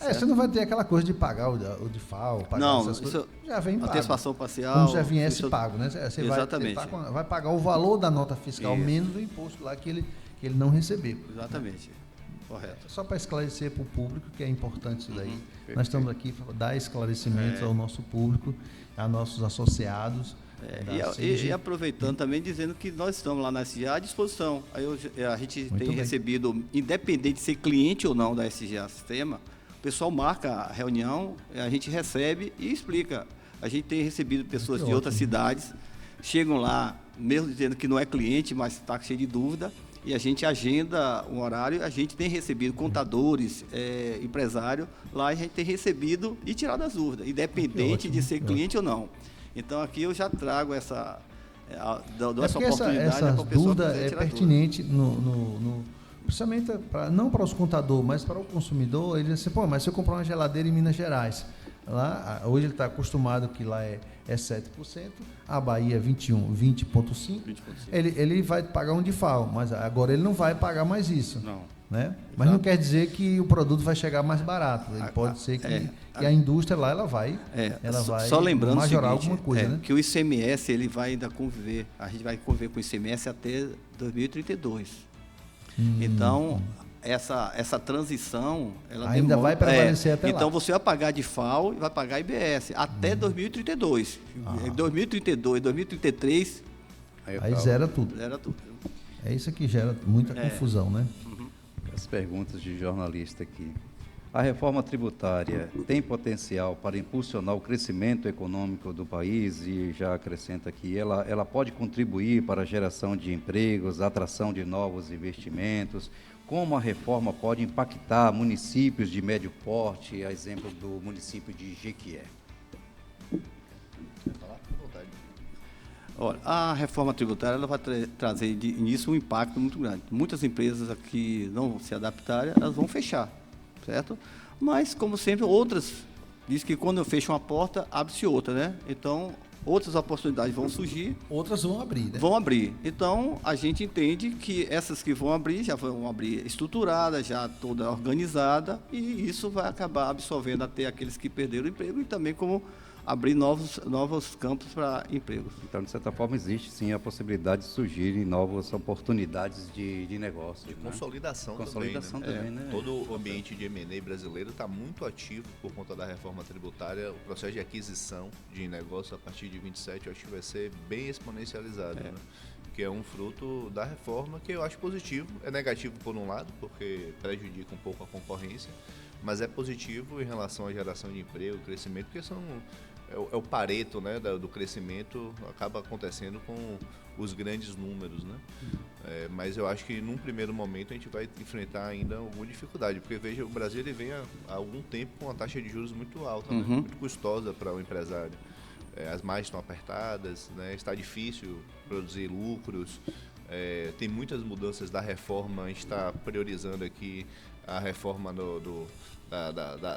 Você não vai ter aquela coisa de pagar o DIFAL, pagar não, essas coisas. Já vem pago. Antecipação parcial. Como já viesse pago, né? Você exatamente. vai pagar o valor da nota fiscal menos do imposto lá que ele não recebeu. Exatamente. Correto. Só para esclarecer para o público, que é importante isso daí. Nós estamos aqui para dar esclarecimentos ao nosso público, a nossos associados. E aproveitando também, dizendo que nós estamos lá na SGA à disposição. Aí a gente Muito tem bem. recebido, independente de ser cliente ou não da SGA Sistema, o pessoal marca a reunião, a gente recebe e explica. A gente tem recebido pessoas de outras cidades, chegam lá, mesmo dizendo que não é cliente, mas está cheio de dúvida, e a gente agenda um horário. A gente tem recebido contadores, empresários, lá a gente tem recebido e tirado as dúvidas, independente de ser cliente ou não. Então aqui eu já trago essa oportunidade para a pessoa dúvida é pertinente principalmente não para os contadores, mas para o consumidor. Ele diz assim, mas se eu comprar uma geladeira em Minas Gerais, lá, hoje ele está acostumado que lá é 7%, a Bahia é 20,5%, ele vai pagar um DIFAL, mas agora ele não vai pagar mais isso. Não. Né? Mas não quer dizer que o produto vai chegar mais barato. Ele pode ser que a indústria lá ela vai só lembrando majorar o seguinte, alguma coisa, né? que o ICMS ele vai ainda conviver, a gente vai conviver com o ICMS até 2032. Então, essa transição, ela ainda vai prevalecer até lá. Então, você vai pagar DIFAL e vai pagar IBS até 2032. Em 2032, 2033... Aí zera tudo. É isso que gera muita confusão, né? As perguntas de jornalista aqui. A reforma tributária tem potencial para impulsionar o crescimento econômico do país e já acrescenta aqui, ela pode contribuir para a geração de empregos, a atração de novos investimentos? Como a reforma pode impactar municípios de médio porte, a exemplo do município de Jequié? Olha, a reforma tributária ela vai trazer nisso um impacto muito grande. Muitas empresas aqui não se adaptarem, elas vão fechar, certo? Mas, como sempre, outras, diz que quando eu fecho uma porta, abre-se outra, né? Então, outras oportunidades vão surgir. Outras vão abrir, né? Vão abrir. Então, a gente entende que essas que vão abrir, já vão abrir estruturadas, já toda organizada, e isso vai acabar absorvendo até aqueles que perderam o emprego e também como abrir novos campos para empregos. Então, de certa forma, existe sim a possibilidade de surgirem novas oportunidades de negócio. De né? consolidação também, né? Todo o ambiente de M&A brasileiro está muito ativo por conta da reforma tributária. O processo de aquisição de negócio a partir de 27, eu acho que vai ser bem exponencializado, né? Que é um fruto da reforma que eu acho positivo. É negativo por um lado, porque prejudica um pouco a concorrência, mas é positivo em relação à geração de emprego, crescimento, porque é o pareto, né, do crescimento, acaba acontecendo com os grandes números, né? Mas eu acho que num primeiro momento a gente vai enfrentar ainda alguma dificuldade, porque veja, o Brasil ele vem há algum tempo com uma taxa de juros muito alta, né? Muito custosa para o empresário. As margens estão apertadas, né? Está difícil produzir lucros, tem muitas mudanças da reforma, a gente está priorizando aqui a reforma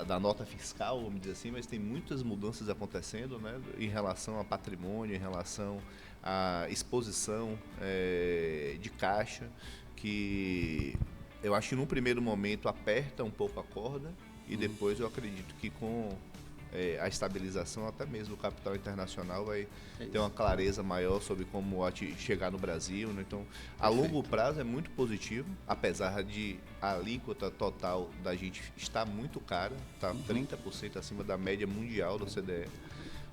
da nota fiscal, vamos dizer assim, mas tem muitas mudanças acontecendo, né, em relação a patrimônio, em relação à exposição de caixa, que eu acho que num primeiro momento aperta um pouco a corda, E depois eu acredito que com a estabilização até mesmo do capital internacional vai ter uma clareza maior sobre como chegar no Brasil, né? Então, a longo prazo é muito positivo, apesar de a alíquota total da gente estar muito cara, está 30% acima da média mundial do CDE,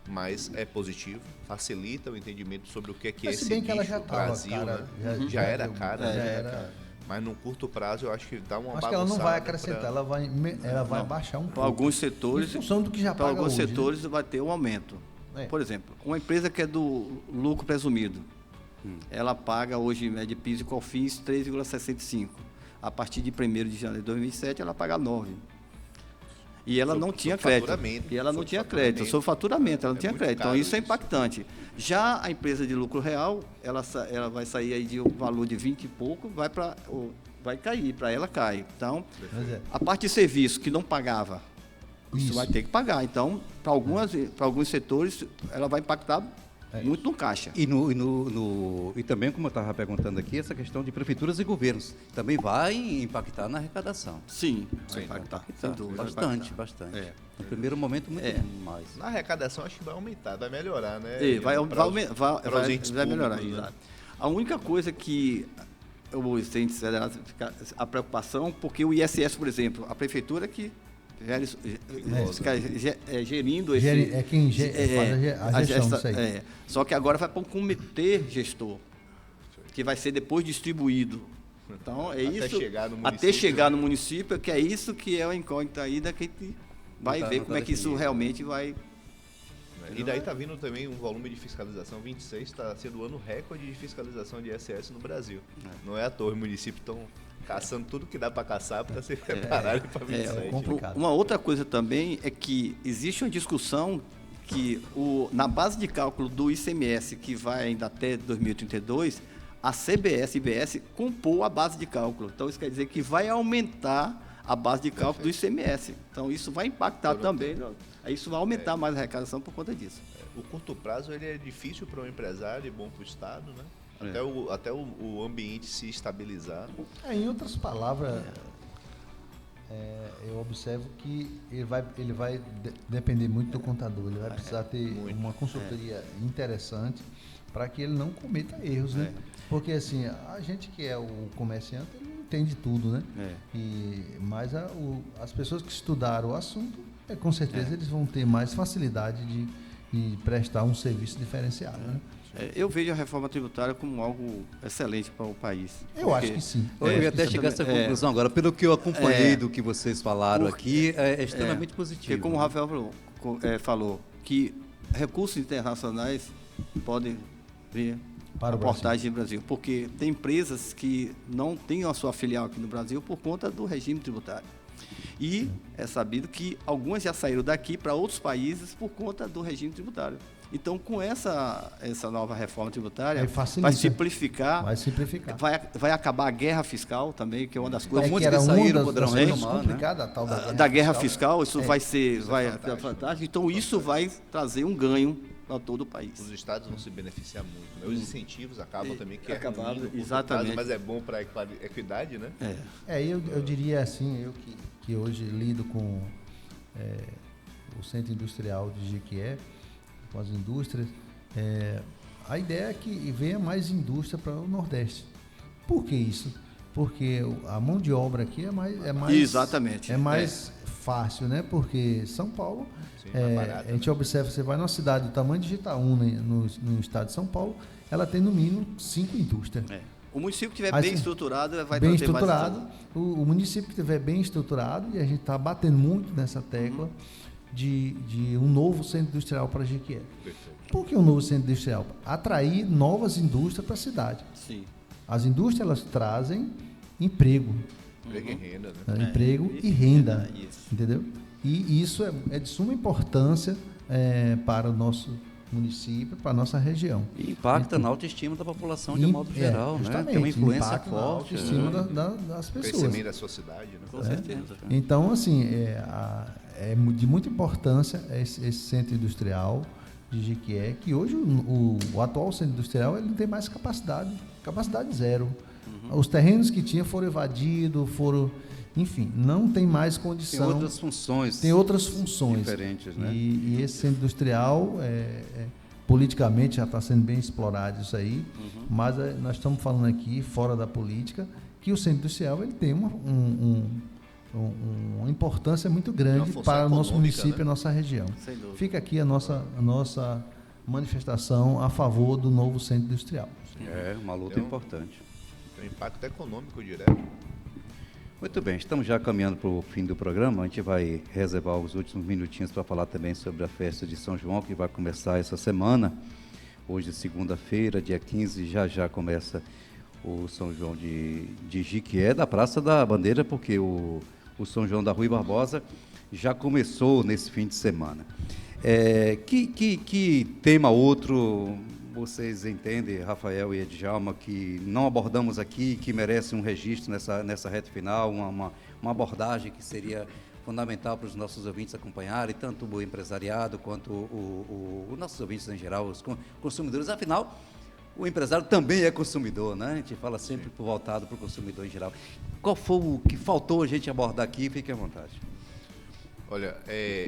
mas é positivo, facilita o entendimento sobre o que é se bem que ela já no Brasil, cara, né? Já era cara, mas no curto prazo eu acho que dá uma acho que ela não vai acrescentar, ela vai baixar um pouco. Para alguns setores, em função do que já para paga alguns hoje, setores vai ter um aumento. Por exemplo, uma empresa que é do lucro presumido, ela paga hoje em média PIS e COFINS 3,65. A partir de 1º de janeiro de 2007 ela paga 9. E ela não tinha crédito. E ela não tinha crédito, sobre faturamento, ela não tinha crédito. Então isso é impactante. Já a empresa de lucro real, ela vai sair aí de um valor de 20 e pouco, vai cair, para ela cai. Então, a parte de serviço que não pagava, isso vai ter que pagar. Então, para alguns setores, ela vai impactar muito no caixa. E também, como eu estava perguntando aqui, essa questão de prefeituras e governos também vai impactar na arrecadação. Sim, vai impactar. Sem dúvida, bastante. No primeiro momento, muito mais. Na arrecadação, acho que vai aumentar, vai melhorar, né? Vai melhorar. Exato. A única coisa que os entes federados a preocupação, porque o ISS, por exemplo, a prefeitura que gerindo esse... quem faz a gestão disso aí. Só que agora vai para um comitê gestor, que vai ser depois distribuído. Então, até chegar no município, que é isso que é o incógnito aí, da que a gente vai ver como é que isso realmente vai... E daí está vindo também um volume de fiscalização, 26 está sendo o ano recorde de fiscalização de ISS no Brasil. Não é à toa, os municípios estão caçando tudo que dá para caçar para se prepararem para 27. Uma outra coisa também é que existe uma discussão que na base de cálculo do ICMS, que vai ainda até 2032, a CBS e IBS compôs a base de cálculo. Então, isso quer dizer que vai aumentar a base de cálculo do ICMS. Então, isso vai impactar também. Isso vai aumentar mais a arrecadação por conta disso. O curto prazo ele é difícil para o empresário e bom para o Estado, né? Até o ambiente se estabilizar. Em outras palavras, eu observo que ele vai depender muito do contador. Ele vai precisar ter uma consultoria interessante para que ele não cometa erros, né? Porque assim, a gente que é o comerciante, ele não entende tudo, né? Mas as pessoas que estudaram o assunto, com certeza eles vão ter mais facilidade de prestar um serviço diferenciado, né? Eu vejo a reforma tributária como algo excelente para o país. Eu acho que sim. Eu ia até chegar a essa conclusão agora. Pelo que eu acompanhei do que vocês falaram aqui, é extremamente positivo. Porque como o Rafael falou, que recursos internacionais podem vir para aportagem no Brasil. Porque tem empresas que não têm a sua filial aqui no Brasil por conta do regime tributário. E é sabido que algumas já saíram daqui para outros países por conta do regime tributário. Então, com essa nova reforma tributária, vai simplificar, vai acabar a guerra fiscal também, que é uma das coisas que saíram poderão retomar, né? Da guerra fiscal, isso vai ser fantástico. Então, isso vai trazer um ganho para todo o país. Os estados vão se beneficiar muito, né? Os incentivos acabam também, que exatamente. Prazo, mas é bom para a equidade, né? Eu diria assim, eu que hoje lido com o Centro Industrial de Jequié, com as indústrias, a ideia é que venha mais indústria para o Nordeste. Por que isso? Porque a mão de obra aqui é mais exatamente. É mais fácil, né? Porque São Paulo, barato, a gente observa, você vai numa cidade do tamanho de Itaúna, no estado de São Paulo, ela tem no mínimo 5 indústrias. O município que estiver bem estruturado vai bem estruturado. O município que estiver bem estruturado, e a gente está batendo muito nessa tecla de um novo centro industrial para Jequié. Por que um novo centro industrial? Atrair novas indústrias para a cidade. Sim. As indústrias, elas trazem emprego. Emprego e renda, né? Emprego e renda, entendeu? E isso é de suma importância para o nosso município, para a nossa região. E impacta na autoestima da população de modo geral, né? Tem uma influência forte. Na autoestima das pessoas. Crescimento da sua cidade, né? Com certeza. Então, assim, é de muita importância esse centro industrial de Jequié, que hoje o atual centro industrial ele não tem mais capacidade zero. Os terrenos que tinha foram evadidos, enfim, não tem mais condição. Tem outras funções. Tem outras funções diferentes, né? E esse centro industrial, politicamente, já está sendo bem explorado isso aí, mas nós estamos falando aqui, fora da política, que o centro industrial ele tem uma importância muito grande para o nosso município, né? A nossa região. Fica aqui a nossa manifestação a favor do novo centro industrial. É uma luta importante. Tem um impacto econômico direto. Muito bem, estamos já caminhando para o fim do programa. A gente vai reservar os últimos minutinhos para falar também sobre a festa de São João, que vai começar essa semana. Hoje, segunda-feira, dia 15, já começa o São João de Jiquié, da Praça da Bandeira, porque o São João da Rui Barbosa já começou nesse fim de semana. Que tema outro vocês entendem, Rafael e Djalma, que não abordamos aqui, que merece um registro nessa reta final, uma abordagem que seria fundamental para os nossos ouvintes acompanharem, tanto o empresariado quanto os nossos ouvintes em geral, os consumidores. Afinal, o empresário também é consumidor, né? A gente fala sempre voltado para o consumidor em geral. Qual foi o que faltou a gente abordar aqui? Fique à vontade. Olha,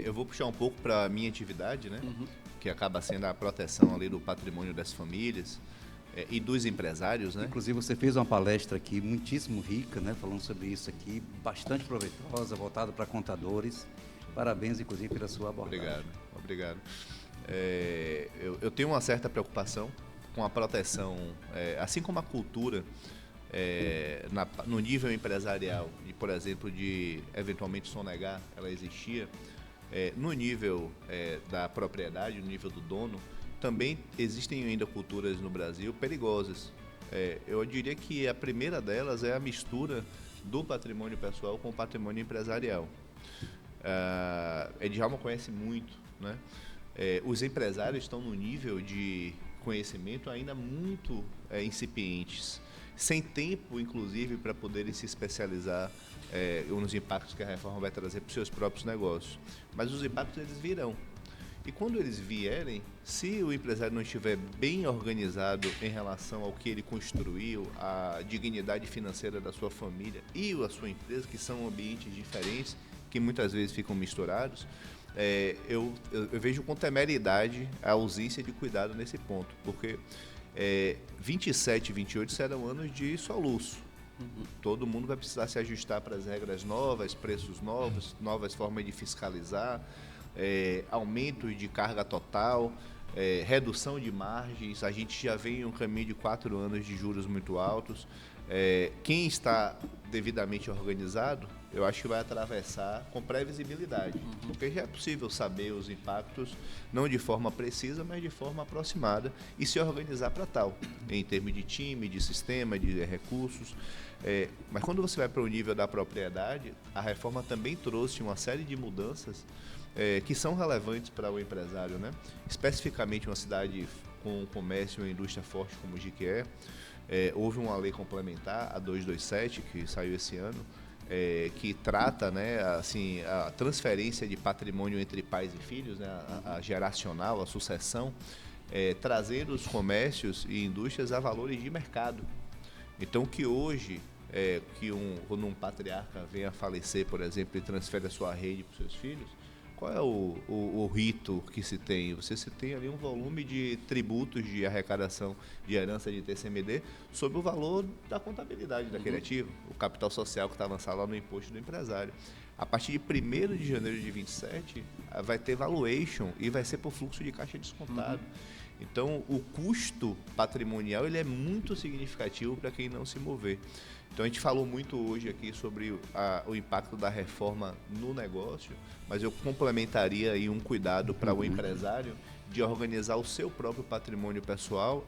eu vou puxar um pouco para a minha atividade, né? Que acaba sendo a proteção ali do patrimônio das famílias e dos empresários, né? Inclusive, você fez uma palestra aqui muitíssimo rica, né? Falando sobre isso aqui, bastante proveitosa, voltada para contadores. Parabéns, inclusive, pela sua abordagem. Obrigado. Eu tenho uma certa preocupação com a proteção, assim como a cultura, no nível empresarial, por exemplo, de eventualmente sonegar, ela existia, no nível da propriedade, no nível do dono, também existem ainda culturas no Brasil perigosas. Eu diria que a primeira delas é a mistura do patrimônio pessoal com o patrimônio empresarial. Djalma conhece muito, né? Os empresários estão no nível de conhecimento ainda muito incipientes, sem tempo, inclusive, para poderem se especializar nos impactos que a reforma vai trazer para os seus próprios negócios. Mas os impactos, eles virão. E quando eles vierem, se o empresário não estiver bem organizado em relação ao que ele construiu, a dignidade financeira da sua família e a sua empresa, que são ambientes diferentes, que muitas vezes ficam misturados, eu vejo com temeridade a ausência de cuidado nesse ponto, porque 27 e 28 serão anos de soluço. Todo mundo vai precisar se ajustar para as regras novas, preços novos, novas formas de fiscalizar, aumento de carga total, redução de margens. A gente já vem em um caminho de 4 anos de juros muito altos. Quem está devidamente organizado, eu acho que vai atravessar com previsibilidade, porque já é possível saber os impactos, não de forma precisa, mas de forma aproximada, e se organizar para tal, em termos de time, de sistema, de recursos. Mas quando você vai para o nível da propriedade, a reforma também trouxe uma série de mudanças que são relevantes para o empresário, né? Especificamente uma cidade com comércio e indústria forte como Jiquié, houve uma lei complementar, a 227, que saiu esse ano, que trata, né, assim, a transferência de patrimônio entre pais e filhos, né, a geracional, a sucessão, trazendo os comércios e indústrias a valores de mercado. Então, que hoje, quando um patriarca vem a falecer, por exemplo, e transfere a sua rede para os seus filhos, qual é o rito que se tem? Você tem ali um volume de tributos de arrecadação de herança de TCMD sobre o valor da contabilidade daquele ativo, o capital social que está avançado lá no imposto do empresário. A partir de 1º de janeiro de 27, vai ter valuation e vai ser por fluxo de caixa descontado. Então, o custo patrimonial ele é muito significativo para quem não se mover. Então, a gente falou muito hoje aqui sobre o impacto da reforma no negócio, mas eu complementaria aí um cuidado para o empresário de organizar o seu próprio patrimônio pessoal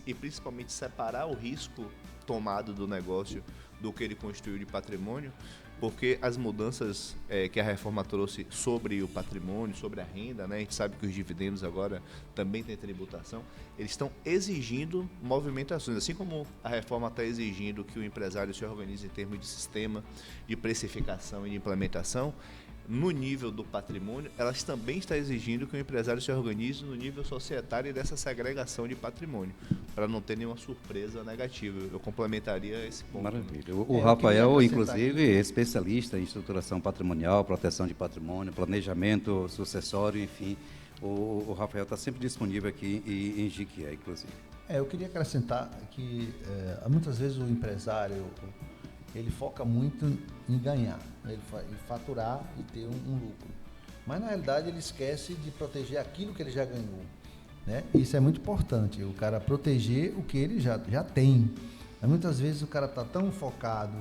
e principalmente separar o risco tomado do negócio do que ele construiu de patrimônio, porque as mudanças que a reforma trouxe sobre o patrimônio, sobre a renda, né? A gente sabe que os dividendos agora também têm tributação, eles estão exigindo movimentações, assim como a reforma está exigindo que o empresário se organize em termos de sistema de precificação e de implementação. No nível do patrimônio, elas também estão exigindo que o empresário se organize no nível societário e dessa segregação de patrimônio, para não ter nenhuma surpresa negativa. Eu complementaria esse ponto. Maravilha. O Rafael, inclusive, é especialista em estruturação patrimonial, proteção de patrimônio, planejamento sucessório, enfim. O Rafael está sempre disponível aqui em Jequié, inclusive. Eu queria acrescentar que muitas vezes o empresário ele foca muito em ganhar, né? Em faturar e ter um lucro. Mas, na realidade, ele esquece de proteger aquilo que ele já ganhou, né? Isso é muito importante, o cara proteger o que ele já tem. Mas, muitas vezes o cara está tão focado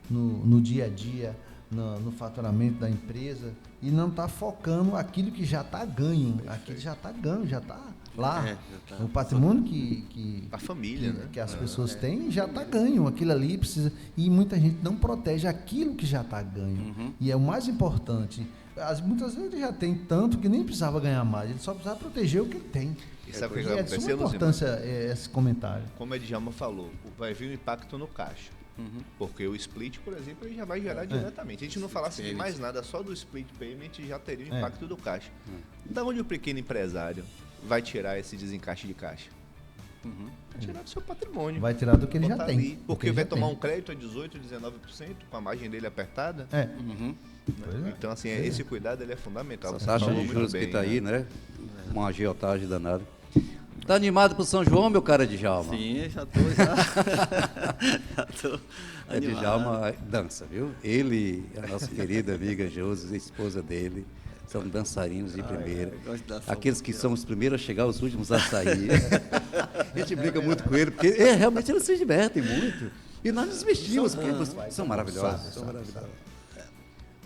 no dia a dia, no faturamento da empresa, e não está focando aquilo que já está ganho. Aquilo já está ganho, já está lá. O patrimônio que a família, né? Que as pessoas têm já está ganho. Aquilo ali precisa. E muita gente não protege aquilo que já está ganho. E é o mais importante. Muitas vezes ele já tem tanto que nem precisava ganhar mais, ele só precisava proteger o que ele tem. E sabe o que vai acontecer, de suma importância esse comentário. Como a Djalma falou, vai vir um impacto no caixa. Porque o split, por exemplo, ele já vai gerar diretamente. Se a gente não falasse de mais nada, só do split payment já teria o impacto do caixa. Da onde o pequeno empresário vai tirar esse desencaixe de caixa? Vai tirar do seu patrimônio. Vai tirar do que ele já tem. Ali, porque vai tomar um crédito a 18%, 19%, com a margem dele apertada. Então, assim, esse cuidado ele é fundamental. Essa taxa de juros que está aí, né? Uma agiotagem danada. Tá animado pro São João, meu cara Djalma? Sim, já tô animado. Djalma dança, viu? Ele, a nossa querida amiga Josi, a esposa dele, são dançarinos de primeira. Aqueles que são os primeiros a chegar, os últimos a sair. A gente brinca muito com ele, porque realmente eles se divertem muito. E nós nos vestimos, porque são maravilhosos. São maravilhosos.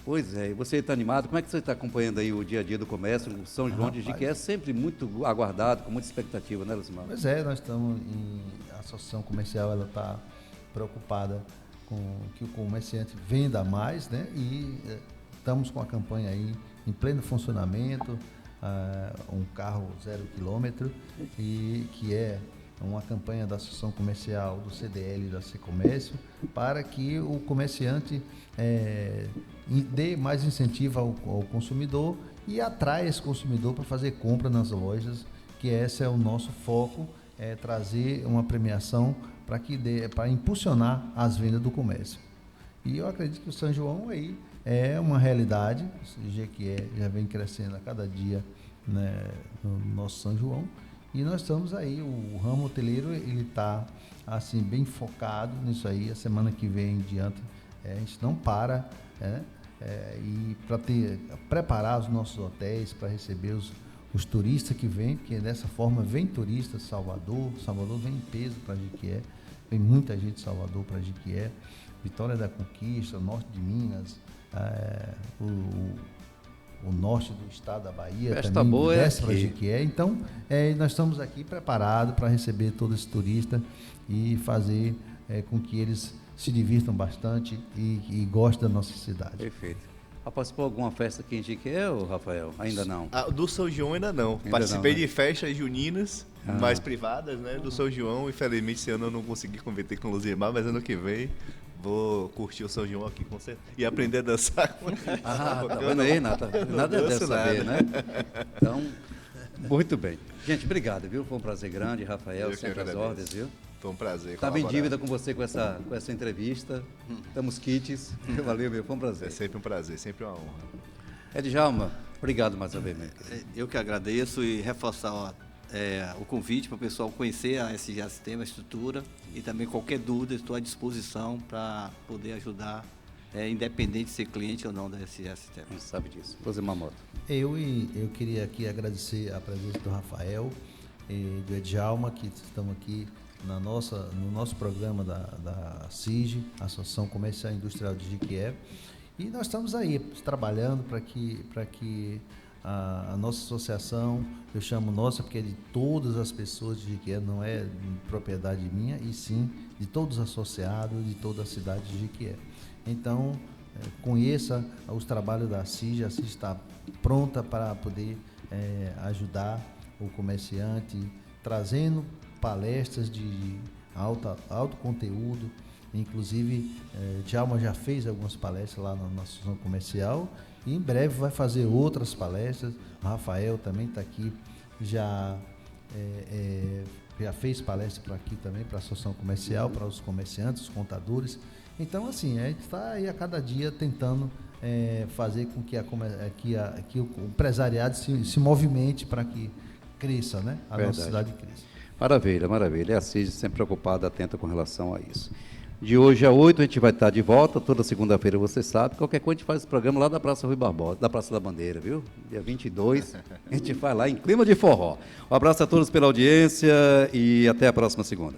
Pois é, e você está animado? Como é que você está acompanhando aí o dia a dia do comércio? O São João de Jequié é sempre muito aguardado, com muita expectativa, né, Lucimar? Pois é, nós estamos a associação comercial, ela está preocupada com que o comerciante venda mais, né? E estamos com a campanha aí em pleno funcionamento, um carro 0 km, e que é uma campanha da Associação Comercial do CDL e da Secomércio, para que o comerciante dê mais incentivo ao consumidor e atrai esse consumidor para fazer compra nas lojas, que esse é o nosso foco, trazer uma premiação para impulsionar as vendas do comércio. E eu acredito que o São João aí é uma realidade, o Jequié já vem crescendo a cada dia, né, no nosso São João. E nós estamos aí, o ramo hoteleiro, ele está assim, bem focado nisso aí. A semana que vem em diante, a gente não para, e para preparar os nossos hotéis para receber os turistas que vêm, porque dessa forma vem turistas de Salvador vem em peso para Jequié, vem muita gente de Salvador para Jequié, Vitória da Conquista, norte de Minas, o norte do estado da Bahia, Festa também boa desce para aqui. Jequié. Então, nós estamos aqui preparados para receber todo esse turista e fazer com que eles se divirtam bastante e gostem da nossa cidade. Perfeito. Participou de alguma festa aqui em Jequié, ou Rafael? Ainda não? Do São João ainda não. Participei de festas juninas, mais privadas, né? Do São João, infelizmente esse ano eu não consegui converter com o Luzimar, mas ano que vem vou curtir o São João aqui com certeza. E aprender a dançar com ele. Tá vendo aí, Nata? Nada deve saber, né? Então, muito bem. Gente, obrigado, viu? Foi um prazer grande, Rafael, sempre às ordens, viu? Foi um prazer. Estava em dívida com você com essa entrevista. Estamos quites. Valeu, meu. Foi um prazer. É sempre um prazer, sempre uma honra. Djalma, obrigado mais uma vez, meu. Eu que agradeço e reforçar o convite para o pessoal conhecer a SGA Sistema, a estrutura, e também qualquer dúvida, estou à disposição para poder ajudar, independente de ser cliente ou não da SGA Sistema. A gente sabe disso. Luzimar Mota. Eu queria aqui agradecer a presença do Rafael e do Djalma, que estão aqui no nosso programa da CIG, Associação Comercial e Industrial de Jequié. E nós estamos aí trabalhando para que a nossa associação, eu chamo nossa porque é de todas as pessoas de Jequié, não é propriedade minha, e sim de todos os associados de toda a cidade de Jequié. Então, conheça os trabalhos da CIG. A CIG está pronta para poder ajudar o comerciante, trazendo palestras de alto conteúdo. Inclusive, Djalma já fez algumas palestras lá na nossa associação comercial e em breve vai fazer outras palestras. O Rafael também está aqui, já fez palestra para aqui também, para a associação comercial, para os comerciantes, os contadores. Então, assim, a gente está aí a cada dia tentando fazer com que o empresariado se movimente para que cresça, né? A nossa cidade cresça. Maravilha, maravilha. É a CIG sempre preocupada, atenta com relação a isso. De hoje a 8 a gente vai estar de volta, toda segunda-feira você sabe. Qualquer coisa a gente faz esse programa lá da Praça Rui Barbosa, da Praça da Bandeira, viu? Dia 22, a gente faz lá em clima de forró. Um abraço a todos pela audiência e até a próxima segunda.